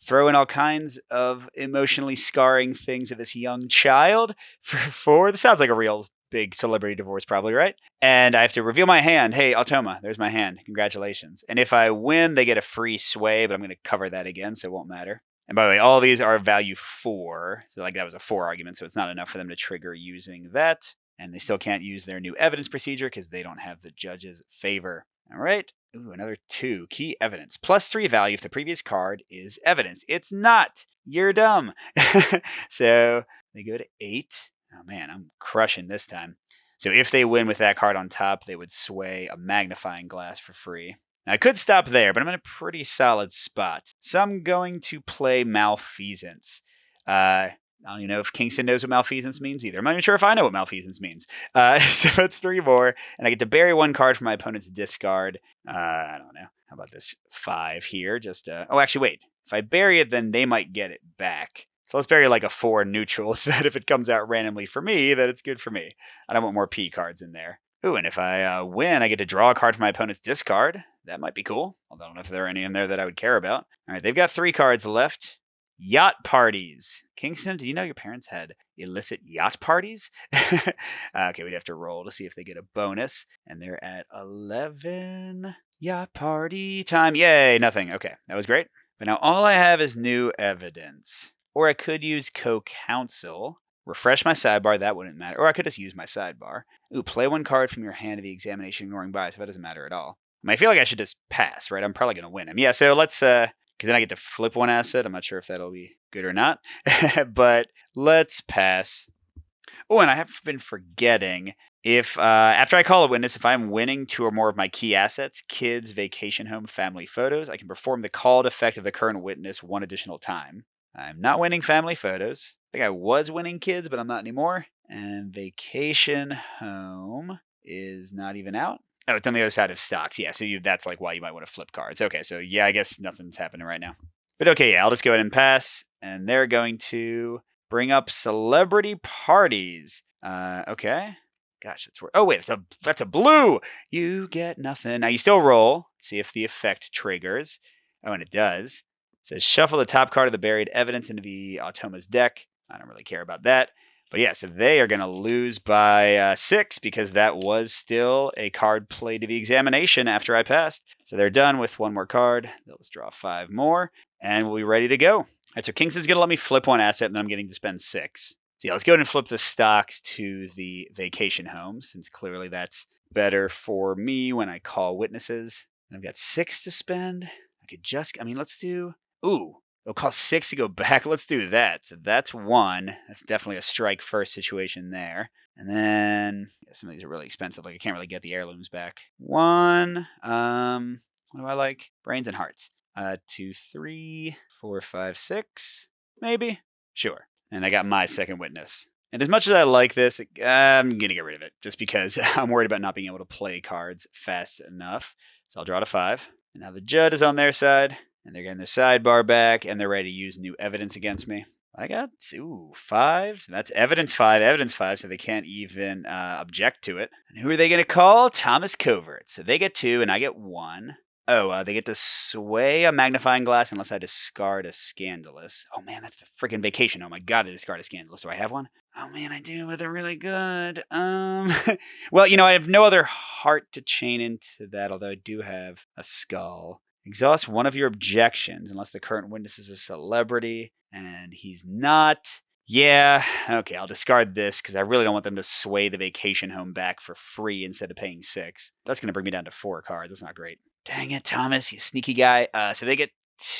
throwing all kinds of emotionally scarring things at this young child for this sounds like a real big celebrity divorce, probably, right? And I have to reveal my hand. Hey, Automa, there's my hand. Congratulations. And if I win, they get a free sway, but I'm going to cover that again, so it won't matter. And by the way, all these are value 4. So like that was a 4 argument, so it's not enough for them to trigger using that. And they still can't use their new evidence procedure because they don't have the judge's favor. All right. Ooh, another 2. Key evidence. +3 value if the previous card is evidence. It's not. You're dumb. So they go to 8. Oh, man, I'm crushing this time. So if they win with that card on top, they would sway a magnifying glass for free. Now, I could stop there, but I'm in a pretty solid spot. So I'm going to play malfeasance. I don't even know if Kingston knows what malfeasance means either. I'm not even sure if I know what malfeasance means. So that's 3 more, and I get to bury 1 card from my opponent's discard. I don't know. How about this 5 here? Just oh, actually, wait. If I bury it, then they might get it back. So let's bury like a 4 neutral, so that if it comes out randomly for me, that it's good for me. I don't want more P cards in there. Ooh, and if I win, I get to draw a card from my opponent's discard. That might be cool. Although I don't know if there are any in there that I would care about. All right, they've got 3 cards left. Yacht parties. Kingston, do you know your parents had illicit yacht parties? Okay, we'd have to roll to see if they get a bonus. And they're at 11. Yacht party time. Yay, nothing. Okay, that was great. But now all I have is new evidence. Or I could use co-counsel. Refresh my sidebar, that wouldn't matter. Or I could just use my sidebar. Ooh, play 1 card from your hand of the examination ignoring bias. That doesn't matter at all. I mean, I feel like I should just pass, right? I'm probably going to win him. Yeah, so let's, because then I get to flip 1 asset. I'm not sure if that'll be good or not. But let's pass. Oh, and I have been forgetting, if after I call a witness, if I'm winning 2 or more of my key assets, kids, vacation home, family photos, I can perform the called effect of the current witness 1 additional time. I'm not winning family photos. I think I was winning kids, but I'm not anymore. And vacation home is not even out. Oh, it's on the other side of stocks. Yeah, so that's like why you might want to flip cards. Okay, so yeah, I guess nothing's happening right now. But okay, yeah, I'll just go ahead and pass. And they're going to bring up celebrity parties. Okay. Gosh, oh wait, that's a blue. You get nothing. Now you still roll. See if the effect triggers. Oh, and it does. It says shuffle the top card of the buried evidence into the Automa's deck. I don't really care about that. But yeah, so they are going to lose by 6 because that was still a card played to the examination after I passed. So they're done with 1 more card. They'll just draw 5 more, and we'll be ready to go. All right, so Kingston's going to let me flip 1 asset, and then I'm getting to spend 6. So yeah, let's go ahead and flip the stocks to the vacation home, since clearly that's better for me when I call witnesses. And I've got 6 to spend. Let's do... Ooh, it'll cost 6 to go back. Let's do that. So that's 1. That's definitely a strike first situation there. And then some of these are really expensive. Like I can't really get the heirlooms back. 1. What do I like? Brains and hearts. 2, 3, 4, 5, 6. Maybe. Sure. And I got my second witness. And as much as I like this, I'm going to get rid of it just because I'm worried about not being able to play cards fast enough. So I'll draw to 5. And now the judge is on their side. And they're getting the sidebar back, and they're ready to use new evidence against me. I got, fives. That's evidence five, so they can't even object to it. And who are they going to call? Thomas Covert. So they get 2, and I get 1. Oh, they get to sway a magnifying glass unless I discard a scandalous. Oh man, that's the freaking vacation. Oh my god, I discard a scandalous. Do I have one? Oh man, I do, but they're really good. Well, I have no other heart to chain into that, although I do have a skull. Exhaust one of your objections unless the current witness is a celebrity, and he's not. Yeah, okay, I'll discard this because I really don't want them to sway the vacation home back for free instead of paying 6. That's going to bring me down to 4 cards. That's not great. Dang it, Thomas, you sneaky guy. So they get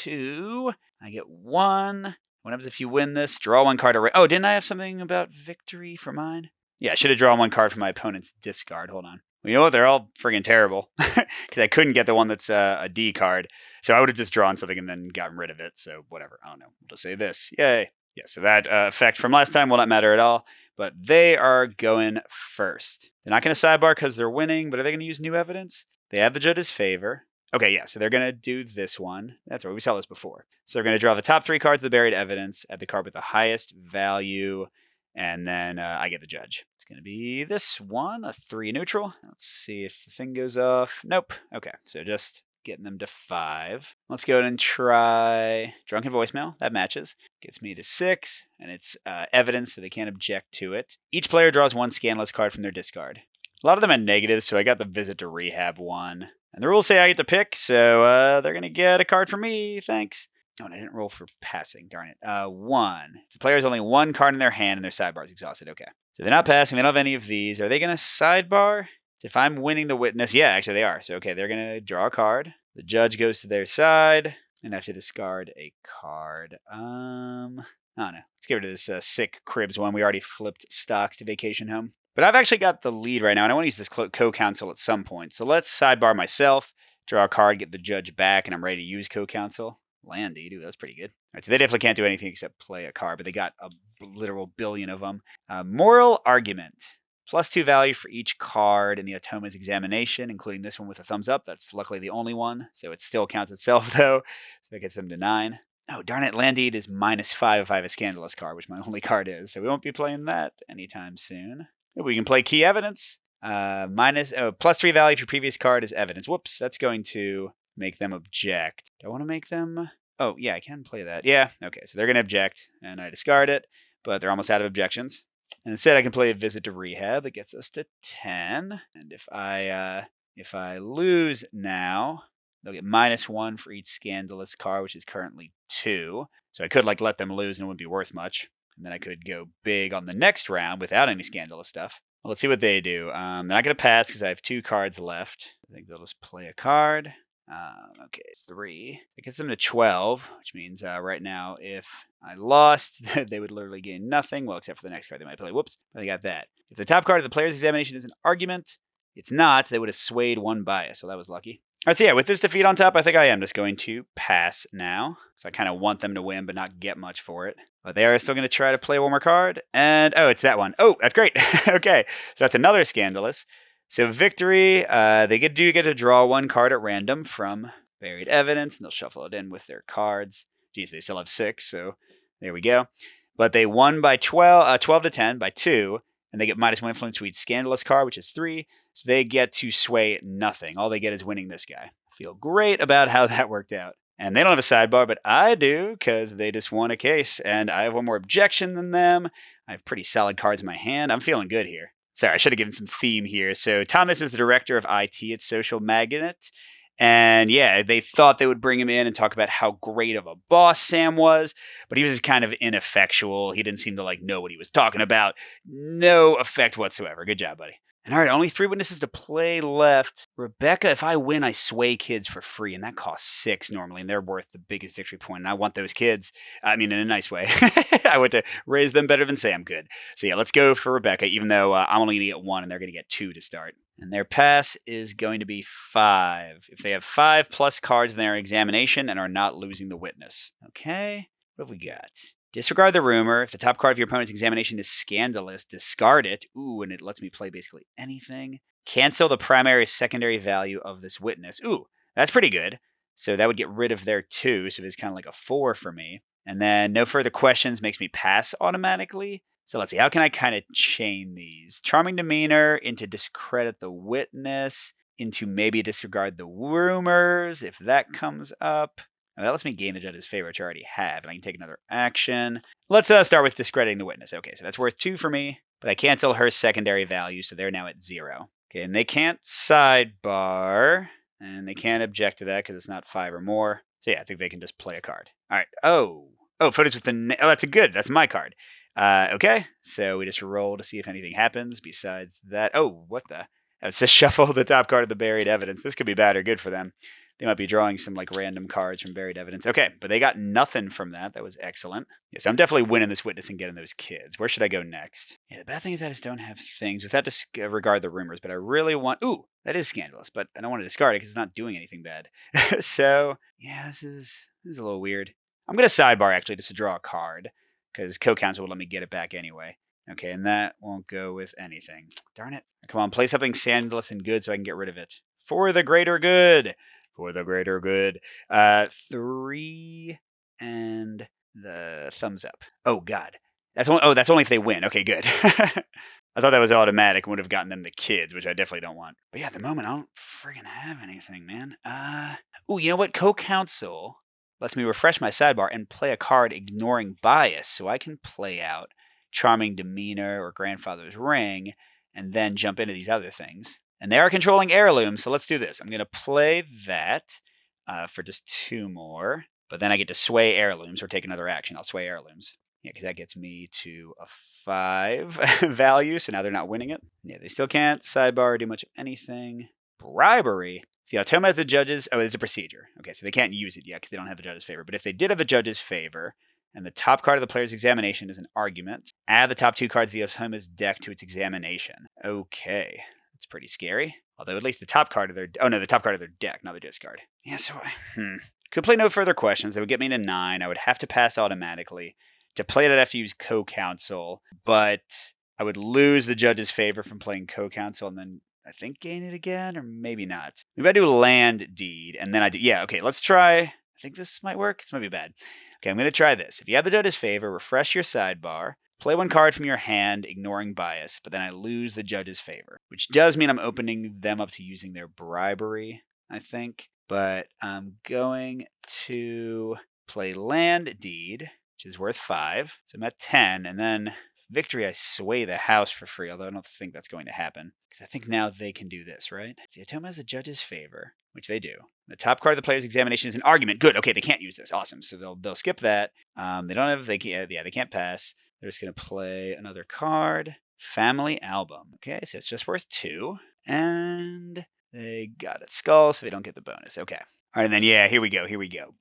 2. I get 1. What happens if you win this? Draw 1 card. Oh, didn't I have something about victory for mine? Yeah, I should have drawn 1 card from my opponent's discard. Hold on. Well, you know what? They're all friggin' terrible because I couldn't get the one that's a D card. So I would have just drawn something and then gotten rid of it. So whatever. I don't know. We'll just say this. Yay. Yeah, so that effect from last time will not matter at all. But they are going first. They're not going to sidebar because they're winning, but are they going to use new evidence? They have the judge's favor. Okay, yeah, so they're going to do this one. That's right, we saw this before. So they're going to draw the top 3 cards of the buried evidence at the card with the highest value, and then I get the judge. It's going to be this one, a 3 neutral. Let's see if the thing goes off. Nope. Okay, so just getting them to 5. Let's go ahead and try Drunken Voicemail. That matches. Gets me to 6, and it's evidence, so they can't object to it. Each player draws 1 scandalous card from their discard. A lot of them had negatives, so I got the Visit to Rehab one. And the rules say I get to pick, so they're going to get a card from me. Thanks. Oh, and I didn't roll for passing. Darn it. 1. If the player has only 1 card in their hand and their sidebar is exhausted. Okay. So they're not passing. They don't have any of these. Are they going to sidebar? If I'm winning the witness, yeah, actually they are. So, okay, they're going to draw a card. The judge goes to their side, and I have to discard a card. I don't know. Let's get rid of this sick Cribs one. We already flipped stocks to vacation home. But I've actually got the lead right now, and I want to use this co-counsel at some point. So let's sidebar myself, draw a card, get the judge back, and I'm ready to use co-counsel. Landy, dude, that's pretty good. All right, so they definitely can't do anything except play a card, but they got a literal billion of them. Moral argument. +2 value for each card in the automa's examination, including this one with a thumbs up. That's luckily the only one, so it still counts itself, though. So that gets them to 9. Oh, darn it, Landede is -5 if I have a scandalous card, which my only card is, so we won't be playing that anytime soon. We can play key evidence. +3 value for previous card is evidence. Whoops, that's going to make them object. Do I want to make them? Oh, yeah, I can play that. Yeah, okay, so they're going to object, and I discard it, but they're almost out of objections. And instead, I can play a Visit to Rehab. That gets us to 10. And if I lose now, they'll get -1 for each scandalous card, which is currently 2. So I could let them lose, and it wouldn't be worth much. And then I could go big on the next round without any scandalous stuff. Well, let's see what they do. They're not going to pass because I have 2 cards left. I think they'll just play a card. Okay, 3. It gets them to 12, which means right now, if I lost, they would literally gain nothing. Well, except for the next card they might play. Whoops, they got that. If the top card of the player's examination is an argument, it's not. They would have swayed 1 bias, so that was lucky. All right, so yeah, with this defeat on top, I think I am just going to pass now. So I kind of want them to win, but not get much for it. But they are still going to try to play 1 more card. And, oh, it's that one. Oh, that's great. Okay, so that's another scandalous. So victory, they do get to draw 1 card at random from buried evidence, and they'll shuffle it in with their cards. Geez, they still have 6, so there we go. But they won by 12 to 10 by 2, and they get -1 influence to each scandalous card, which is 3. So they get to sway nothing. All they get is winning this guy. I feel great about how that worked out. And they don't have a sidebar, but I do, because they just won a case, and I have 1 more objection than them. I have pretty solid cards in my hand. I'm feeling good here. Sorry, I should have given some theme here. So Thomas is the director of IT at Social Magnet. And yeah, they thought they would bring him in and talk about how great of a boss Sam was, but he was just kind of ineffectual. He didn't seem to know what he was talking about. No effect whatsoever. Good job, buddy. And all right, only 3 witnesses to play left. Rebecca, if I win, I sway kids for free, and that costs 6 normally, and they're worth the biggest victory point, and I want those kids. I mean, in a nice way. I want to raise them better than Sam could. So yeah, let's go for Rebecca, even though I'm only going to get 1, and they're going to get 2 to start. And their pass is going to be 5. If they have 5+ cards in their examination and are not losing the witness. Okay, what have we got? Disregard the rumor. If the top card of your opponent's examination is scandalous, discard it. Ooh, and it lets me play basically anything. Cancel the primary or secondary value of this witness. Ooh, that's pretty good. So that would get rid of their 2, so it's kind of like a 4 for me. And then no further questions makes me pass automatically. So let's see, how can I kind of chain these? Charming demeanor into discredit the witness, into maybe disregard the rumors if that comes up. That lets me gain the judge's favor, which I already have, and I can take another action. Let's start with discrediting the witness. Okay, so that's worth 2 for me, but I cancel her secondary value, so they're now at 0. Okay, and they can't sidebar, and they can't object to that because it's not 5 or more. So yeah, I think they can just play a card. All right. Oh, footage with the... Oh, that's a good. That's my card. Okay, so we just roll to see if anything happens besides that. Oh, what the? It's just shuffle the top card of the buried evidence. This could be bad or good for them. They might be drawing some like random cards from buried evidence. Okay, but they got nothing from that. That was excellent. Yes, I'm definitely winning this witness and getting those kids. Where should I go next? Yeah, the bad thing is I just don't have things. Without disregard the rumors, but I really want... Ooh, that is scandalous, but I don't want to discard it because it's not doing anything bad. So, yeah, this is a little weird. I'm going to sidebar, actually, just to draw a card, because co-counsel will let me get it back anyway. Okay, and that won't go with anything. Darn it. Come on, play something scandalous and good so I can get rid of it. For the greater good. For the greater good. 3 and the thumbs up. Oh, God. That's only if they win. Okay, good. I thought that was automatic and would have gotten them the kids, which I definitely don't want. But yeah, at the moment, I don't friggin' have anything, man. Ooh, you know what? Co-counsel lets me refresh my sidebar and play a card ignoring bias, so I can play out charming demeanor or grandfather's ring, and then jump into these other things. And they are controlling heirlooms, so let's do this. I'm going to play that for just 2 more, but then I get to sway heirlooms or take another action. I'll sway heirlooms. Yeah, because that gets me to a 5 value, so now they're not winning it. Yeah, they still can't sidebar or do much of anything. Bribery. The automa has the judges... Oh, it's a procedure. Okay, so they can't use it yet because they don't have the judge's favor. But if they did have the judge's favor, and the top card of the player's examination is an argument, add the top 2 cards of the automa's deck to its examination. Okay, that's pretty scary. Although at least the top card of their... Oh, no, the top card of their deck, not the discard. Yeah, so could play no further questions. That would get me to 9. I would have to pass automatically. To play it, I'd have to use co-counsel, but I would lose the judge's favor from playing co-counsel and then I think gain it again, or maybe not. Maybe I do land deed, and then I do... Yeah, okay, let's try... I think this might work. This might be bad. Okay, I'm going to try this. If you have the judge's favor, refresh your sidebar, play 1 card from your hand, ignoring bias, but then I lose the judge's favor, which does mean I'm opening them up to using their bribery, I think. But I'm going to play land deed, which is worth 5. So I'm at 10, and then victory, I sway the house for free, although I don't think that's going to happen. Because I think now they can do this, right? The automa has the judge's favor, which they do. The top card of the player's examination is an argument. Good. Okay, they can't use this. Awesome. So they'll skip that. They don't have... They can't pass. They're just going to play another card. Family album. Okay, so it's just worth 2. And they got a skull, so they don't get the bonus. Okay. All right, and then, yeah, here we go.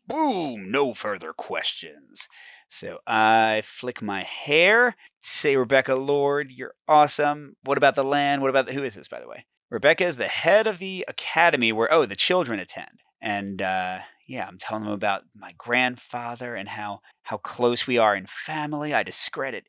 Boom! No further questions. So I flick my hair, say, Rebecca Lord, you're awesome. What about the land? Who is this, by the way? Rebecca is the head of the academy where, the children attend. And, yeah, I'm telling them about my grandfather and how close we are in family. I discredit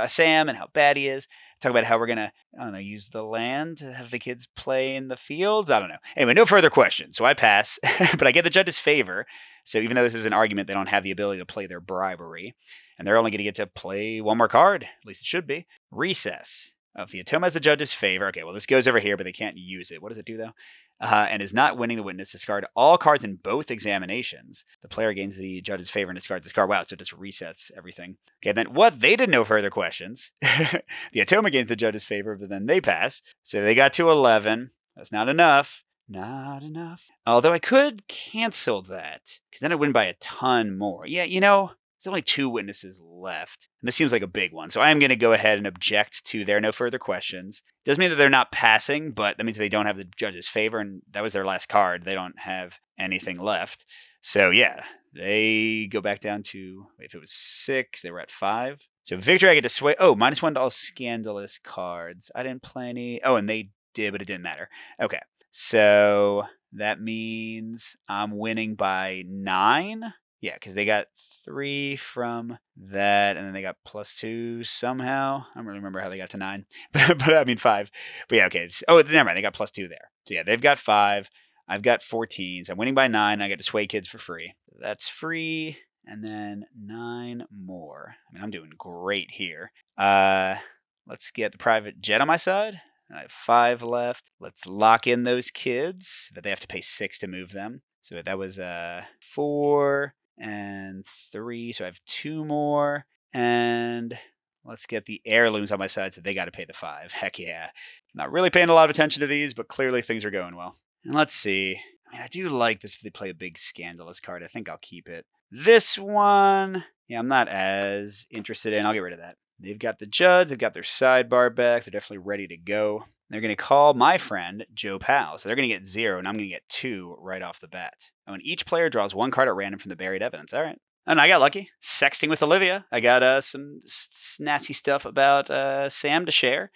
Sam and how bad he is. Talk about how we're going to, I don't know, use the land to have the kids play in the fields. I don't know. Anyway, no further questions. So I pass, but I get the judge's favor. So even though this is an argument, they don't have the ability to play their bribery. And they're only going to get to play 1 more card. At least it should be. Recess. If the automa has the judge's favor. Okay, well, this goes over here, but they can't use it. What does it do, though? And is not winning the witness, discard all cards in both examinations. The player gains the judge's favor and discards this card. Wow, so it just resets everything. Okay, then what? They did no further questions. The automa gains the judge's favor, but then they pass. So they got to 11. That's not enough. Not enough. Although I could cancel that, because then I'd win by a ton more. Yeah, there's only 2 witnesses left. And this seems like a big one. So I am going to go ahead and object to their no further questions. Doesn't mean that they're not passing, but that means they don't have the judge's favor, and that was their last card. They don't have anything left. So yeah, they go back down to, if it was 6, they were at 5. So victory, I get to sway. Oh, -1 to all scandalous cards. I didn't play any. Oh, and they did, but it didn't matter. Okay, so that means I'm winning by 9. Yeah, because they got 3 from that, and then they got +2 somehow. I don't really remember how they got to 9, but I mean 5. But yeah, okay. Never mind. They got +2 there. So yeah, they've got 5. I've got 14. So I'm winning by 9. I get to sway kids for free. That's free. and then 9 more. I mean, I'm doing great here. Let's get the private jet on my side. I have 5 left. Let's lock in those kids, but they have to pay 6 to move them. So that was 4 and 3. So I have 2 more. And let's get the heirlooms on my side, so they got to pay the 5. Heck yeah. Not really paying a lot of attention to these, but clearly things are going well. And let's see. I mean, I do like this if they play a big scandalous card. I think I'll keep it. This one, yeah, I'm not as interested in. I'll get rid of that. They've got the judge. They've got their sidebar back. They're definitely ready to go. They're going to call my friend Joe Powell. So they're going to get 0, and I'm going to get 2 right off the bat. Oh, and each player draws 1 card at random from the buried evidence. All right. And I got lucky. Sexting with Olivia. I got some snatchy stuff about Sam to share.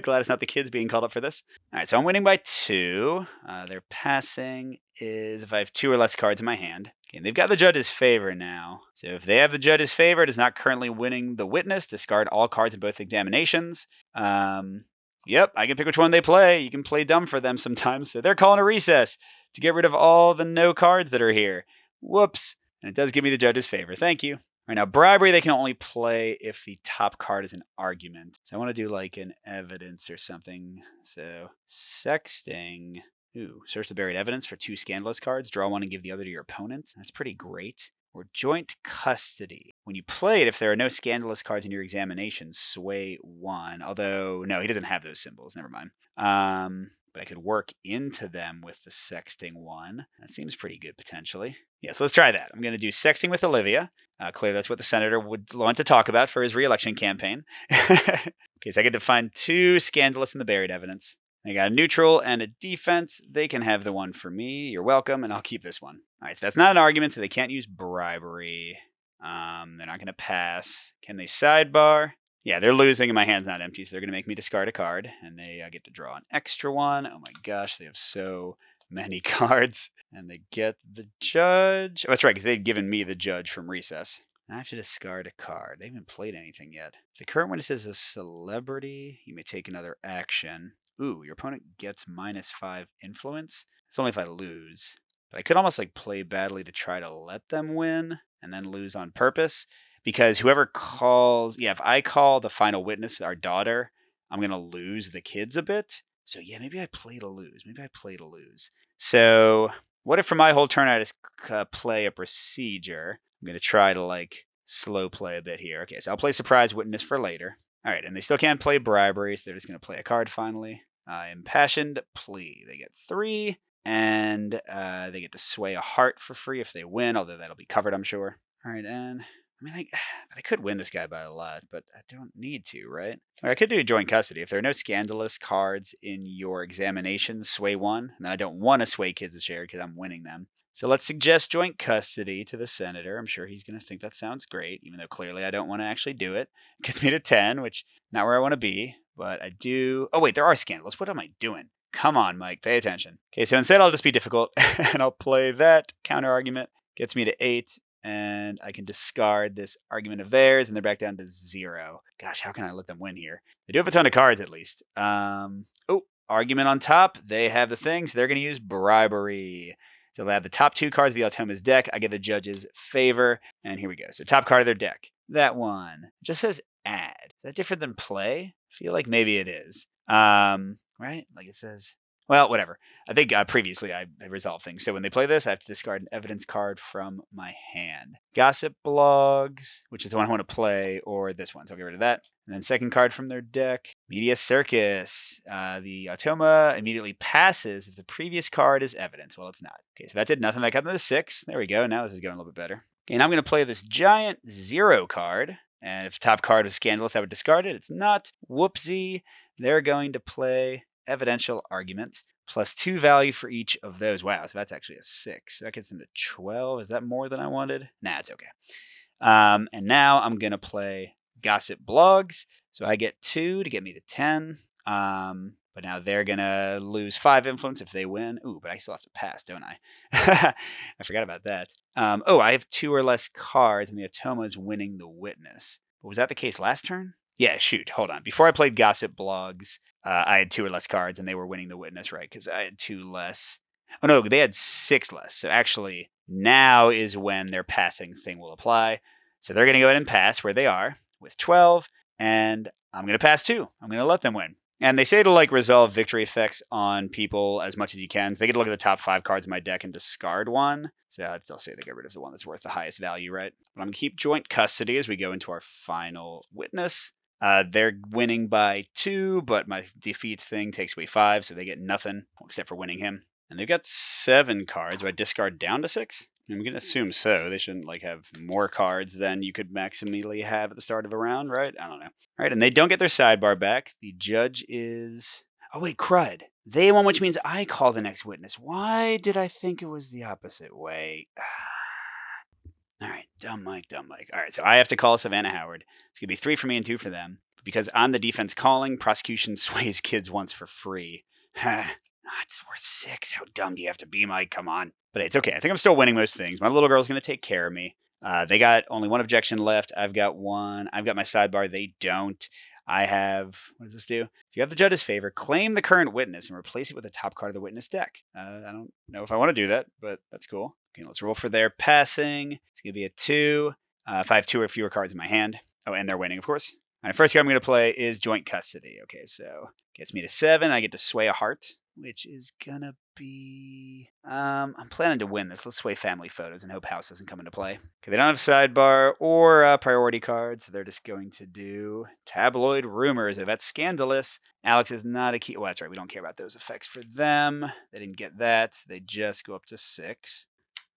Glad it's not the kids being called up for this. All right, so I'm winning by 2. Their passing is if I have 2 or less cards in my hand. Okay, and they've got the judge's favor now. So if they have the judge's favor, it is not currently winning the witness. Discard all cards in both examinations. Yep, I can pick which one they play. You can play dumb for them sometimes. So they're calling a recess to get rid of all the no cards that are here. Whoops. And it does give me the judge's favor. Thank you. All right, now bribery they can only play if the top card is an argument. So I want to do like an evidence or something. So sexting. Ooh, search the buried evidence for 2 scandalous cards. Draw 1 and give the other to your opponent. That's pretty great. Or joint custody. When you play it, if there are no scandalous cards in your examination, sway 1. Although, no, he doesn't have those symbols. Never mind. But I could work into them with the sexting one. That seems pretty good, potentially. Yeah, so let's try that. I'm going to do sexting with Olivia. Clearly, that's what the senator would want to talk about for his re-election campaign. Okay, so I get to find 2 scandalous in the buried evidence. I got a neutral and a defense. They can have the one for me. You're welcome, and I'll keep this one. All right, so that's not an argument, so they can't use bribery. They're not going to pass. Can they sidebar? Yeah, they're losing and my hand's not empty, so they're going to make me discard a card, and they get to draw an extra one. Oh my gosh, they have so many cards. And they get the judge. Oh, that's right, because they'd given me the judge from recess. I have to discard a card. They haven't played anything yet. The current witness is a celebrity. You may take another action. Ooh, your opponent gets -5 influence. It's only if I lose. But I could almost like play badly to try to let them win and then lose on purpose. Because whoever calls, yeah, if I call the final witness our daughter, I'm going to lose the kids a bit. So yeah, maybe I play to lose. So what if for my whole turn I just play a procedure? I'm going to try to like slow play a bit here. Okay, so I'll play surprise witness for later. All right, and they still can't play bribery, so they're just going to play a card finally. Impassioned plea. They get 3, and they get to sway a heart for free if they win, although that'll be covered, I'm sure. All right, and I mean, I could win this guy by a lot, but I don't need to, right? Or I could do joint custody. If there are no scandalous cards in your examination, sway 1. And then I don't want to sway kids to share because I'm winning them. So let's suggest joint custody to the senator. I'm sure he's going to think that sounds great, even though clearly I don't want to actually do it. It gets me to 10, which not where I want to be, but I do. Oh, wait, there are scandalous. What am I doing? Come on, Mike, pay attention. Okay, so instead I'll just be difficult, and I'll play that counter argument. Gets me to 8. And I can discard this argument of theirs, and they're back down to 0. Gosh, how can I let them win here? They do have a ton of cards, at least. Oh, argument on top. They have the thing, so they're going to use bribery. So they have the top 2 cards of the automa's deck. I get the judge's favor, and here we go. So top card of their deck. That one. It just says add. Is that different than play? I feel like maybe it is. Right? Like it says... Well, whatever. I think previously I resolved things. So when they play this, I have to discard an evidence card from my hand. Gossip blogs, which is the one I want to play, or this one. So I'll get rid of that. And then second card from their deck, Media Circus. The automa immediately passes if the previous card is evidence. Well, it's not. Okay, so that's it. Nothing. That got to the 6. There we go. Now this is going a little bit better. Okay, and I'm going to play this giant 0 card. And if top card was scandalous, I would discard it. It's not. Whoopsie. They're going to play evidential argument plus 2 value for each of those. Wow, so that's actually a 6. That gets into 12. Is that more than I wanted? Nah, it's okay. And now I'm going to play gossip blogs. So I get 2 to get me to 10. But now they're going to lose 5 influence if they win. Ooh, but I still have to pass, don't I? I forgot about that. Oh, I have 2 or less cards, and the automa is winning the witness. But was that the case last turn? Yeah, shoot, hold on. Before I played gossip blogs, I had 2 or less cards, and they were winning the witness, right? Because I had 2 less. Oh no, they had 6 less. So actually, now is when their passing thing will apply. So they're going to go ahead and pass where they are with 12, and I'm going to pass too. I'm going to let them win. And they say to like resolve victory effects on people as much as you can. So they get to look at the top 5 cards in my deck and discard one. So they'll say they get rid of the one that's worth the highest value, right? But I'm going to keep joint custody as we go into our final witness. They're winning by 2, but my defeat thing takes away 5, so they get nothing except for winning him. And they've got 7 cards. Do I discard down to 6? I'm going to assume so. They shouldn't like have more cards than you could maximally have at the start of a round, right? I don't know. All right, and they don't get their sidebar back. The judge is... Oh, wait, crud. They won, which means I call the next witness. Why did I think it was the opposite way? All right, dumb Mike. All right, so I have to call Savannah Howard. It's going to be 3 for me and 2 for them. Because I'm the defense calling, prosecution sways kids once for free. It's worth 6. How dumb do you have to be, Mike? Come on. But it's okay. I think I'm still winning most things. My little girl's going to take care of me. They got only 1 objection left. I've got 1. I've got my sidebar. They don't. I have... What does this do? If you have the judge's favor, claim the current witness and replace it with the top card of the witness deck. I don't know if I want to do that, but that's cool. Okay, let's roll for their passing. It's going to be a 2. If I have 2 or fewer cards in my hand. Oh, and they're winning, of course. All right, first card I'm going to play is joint custody. Okay, so gets me to 7. I get to sway a heart, which is going to be... I'm planning to win this. Let's sway family photos and hope house doesn't come into play. Okay, they don't have sidebar or priority cards, so they're just going to do tabloid rumors. If that's scandalous, Alex is not a key... Well, that's right. We don't care about those effects for them. They didn't get that. They just go up to 6.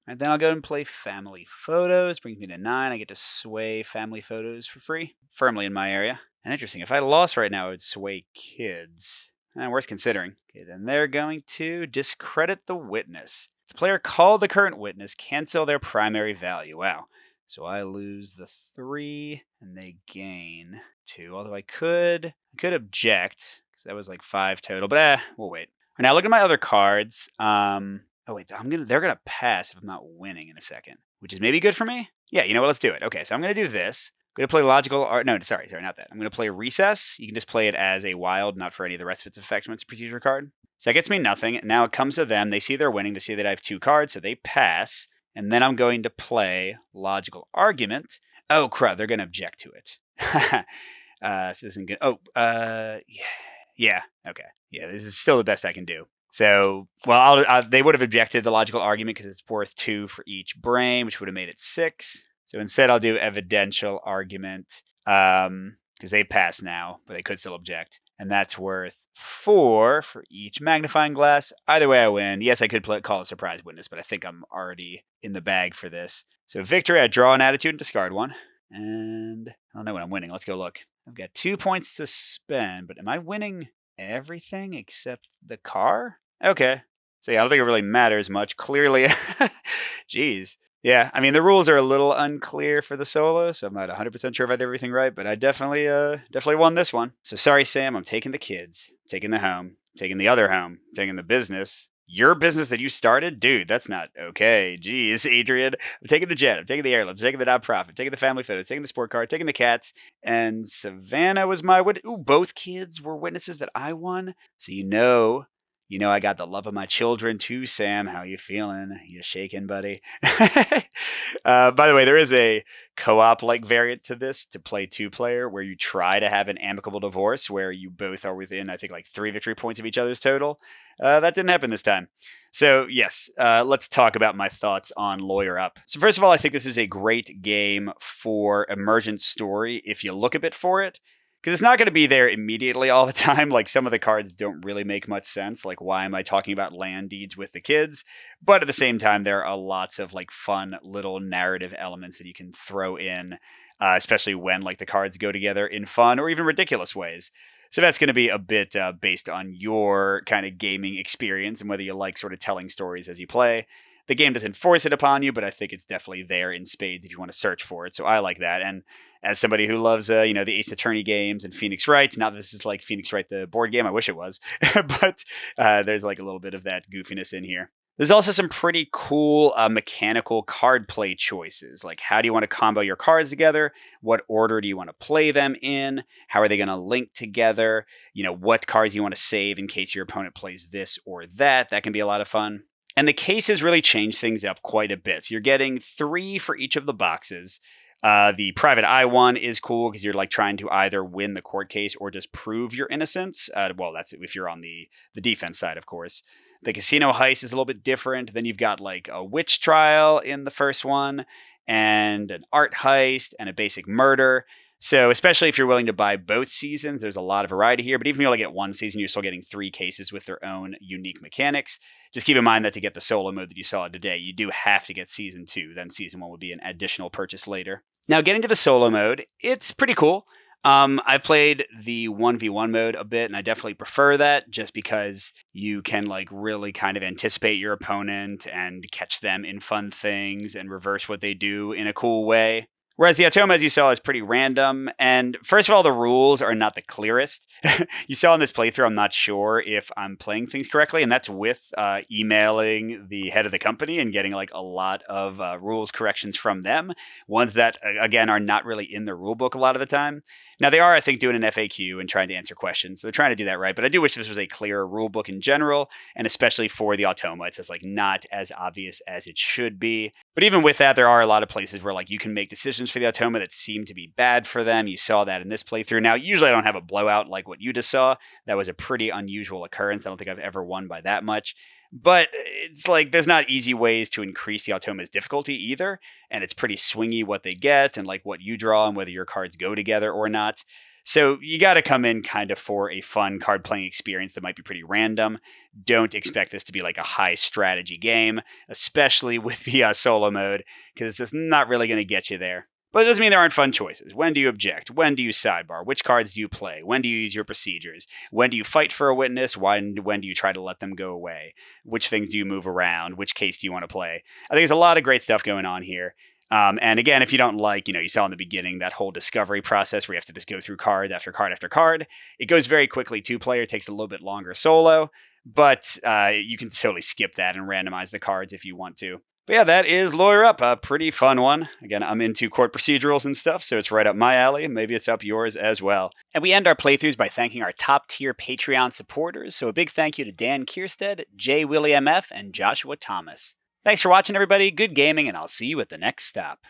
And then I'll go and play family photos. Brings me to 9. I get to sway family photos for free. Firmly in my area. And interesting, if I lost right now, I would sway kids. Worth considering. Okay, then they're going to discredit the witness. If the player called the current witness, cancel their primary value. Wow. So I lose the 3, and they gain 2. Although I could object, because that was like 5 total. But we'll wait. All right, now look at my other cards. Oh wait, they're gonna pass if I'm not winning in a second, which is maybe good for me. Yeah, you know what? Let's do it. Okay, so I'm gonna do this. I'm gonna play logical. No, sorry, not that. I'm gonna play recess. You can just play it as a wild, not for any of the rest of its effects when it's a procedure card. So that gets me nothing. Now it comes to them. They see they're winning. They see that I have 2 cards, so they pass. And then I'm going to play logical argument. Oh crud, they're gonna object to it. So this isn't good. Yeah. Okay. Yeah, this is still the best I can do. So, well, they would have objected the logical argument because it's worth 2 for each brain, which would have made it 6. So instead, I'll do evidential argument because they pass now, but they could still object. And that's worth 4 for each magnifying glass. Either way, I win. Yes, I could call a surprise witness, but I think I'm already in the bag for this. So victory, I draw an attitude and discard 1. And I don't know when I'm winning. Let's go look. I've got 2 points to spend, but am I winning everything except the car? Okay. So yeah, I don't think it really matters much. Clearly, geez. Yeah, I mean, the rules are a little unclear for the solo, so I'm not 100% sure if I did everything right, but I definitely won this one. So sorry, Sam, I'm taking the kids, taking the home, taking the other home, taking the business. Your business that you started? Dude, that's not okay. Jeez, Adrian. I'm taking the jet. I'm taking the airlift. I'm taking the nonprofit. Taking the family photo. Taking the sport car. Taking the cats. And Savannah was my witness. Ooh, both kids were witnesses that I won. So you know I got the love of my children too, Sam. How you feeling? You shaking, buddy? By the way, there is a co-op-like variant to this to play 2-player where you try to have an amicable divorce where you both are within, I think, like 3 victory points of each other's total. That didn't happen this time. So, yes, let's talk about my thoughts on Lawyer Up. So, first of all, I think this is a great game for emergent story if you look a bit for it. Because it's not going to be there immediately all the time. Like, some of the cards don't really make much sense. Like, why am I talking about land deeds with the kids? But at the same time, there are lots of, like, fun little narrative elements that you can throw in, especially when, like, the cards go together in fun or even ridiculous ways. So that's going to be a bit based on your kind of gaming experience and whether you like sort of telling stories as you play. The game doesn't force it upon you, but I think it's definitely there in spades if you want to search for it. So I like that. And as somebody who loves, the Ace Attorney games and Phoenix Wright, not that this is like Phoenix Wright the board game. I wish it was. But there's like a little bit of that goofiness in here. There's also some pretty cool mechanical card play choices. Like, how do you want to combo your cards together? What order do you want to play them in? How are they going to link together? What cards you want to save in case your opponent plays this or that. That can be a lot of fun. And the cases really change things up quite a bit. So you're getting 3 for each of the boxes. The private eye one is cool because you're like trying to either win the court case or just prove your innocence. Well, that's if you're on the defense side, of course. The casino heist is a little bit different. Then you've got like a witch trial in the first one, and an art heist, and a basic murder. So, especially if you're willing to buy both seasons, there's a lot of variety here. But even if you only get one season, you're still getting 3 cases with their own unique mechanics. Just keep in mind that to get the solo mode that you saw today, you do have to get season 2. Then season 1 would be an additional purchase later. Now, getting to the solo mode, it's pretty cool. I played the 1v1 mode a bit, and I definitely prefer that just because you can like really kind of anticipate your opponent and catch them in fun things and reverse what they do in a cool way. Whereas the Automa, as you saw, is pretty random. And first of all, the rules are not the clearest. You saw in this playthrough, I'm not sure if I'm playing things correctly. And that's with emailing the head of the company and getting like a lot of rules corrections from them. Ones that, again, are not really in the rule book a lot of the time. Now, they are, I think, doing an FAQ and trying to answer questions. They're trying to do that right. But I do wish this was a clearer rule book in general. And especially for the Automa, it's just like not as obvious as it should be. But even with that, there are a lot of places where like you can make decisions for the Automa that seem to be bad for them. You saw that in this playthrough. Now, usually I don't have a blowout like what you just saw. That was a pretty unusual occurrence. I don't think I've ever won by that much. But it's like there's not easy ways to increase the Automa's difficulty either. And it's pretty swingy what they get and like what you draw and whether your cards go together or not. So you got to come in kind of for a fun card playing experience that might be pretty random. Don't expect this to be like a high strategy game, especially with the solo mode, because it's just not really going to get you there. But it doesn't mean there aren't fun choices. When do you object? When do you sidebar? Which cards do you play? When do you use your procedures? When do you fight for a witness? When do you try to let them go away? Which things do you move around? Which case do you want to play? I think there's a lot of great stuff going on here. And again, if you don't like, you saw in the beginning that whole discovery process where you have to just go through card after card after card, it goes very quickly 2-player, takes a little bit longer solo, but you can totally skip that and randomize the cards if you want to. But yeah, that is Lawyer Up, a pretty fun one. Again, I'm into court procedurals and stuff, so it's right up my alley. Maybe it's up yours as well. And we end our playthroughs by thanking our top tier Patreon supporters. So a big thank you to Dan Kierstead, J. Willie MF, and Joshua Thomas. Thanks for watching, everybody. Good gaming, and I'll see you at the next stop.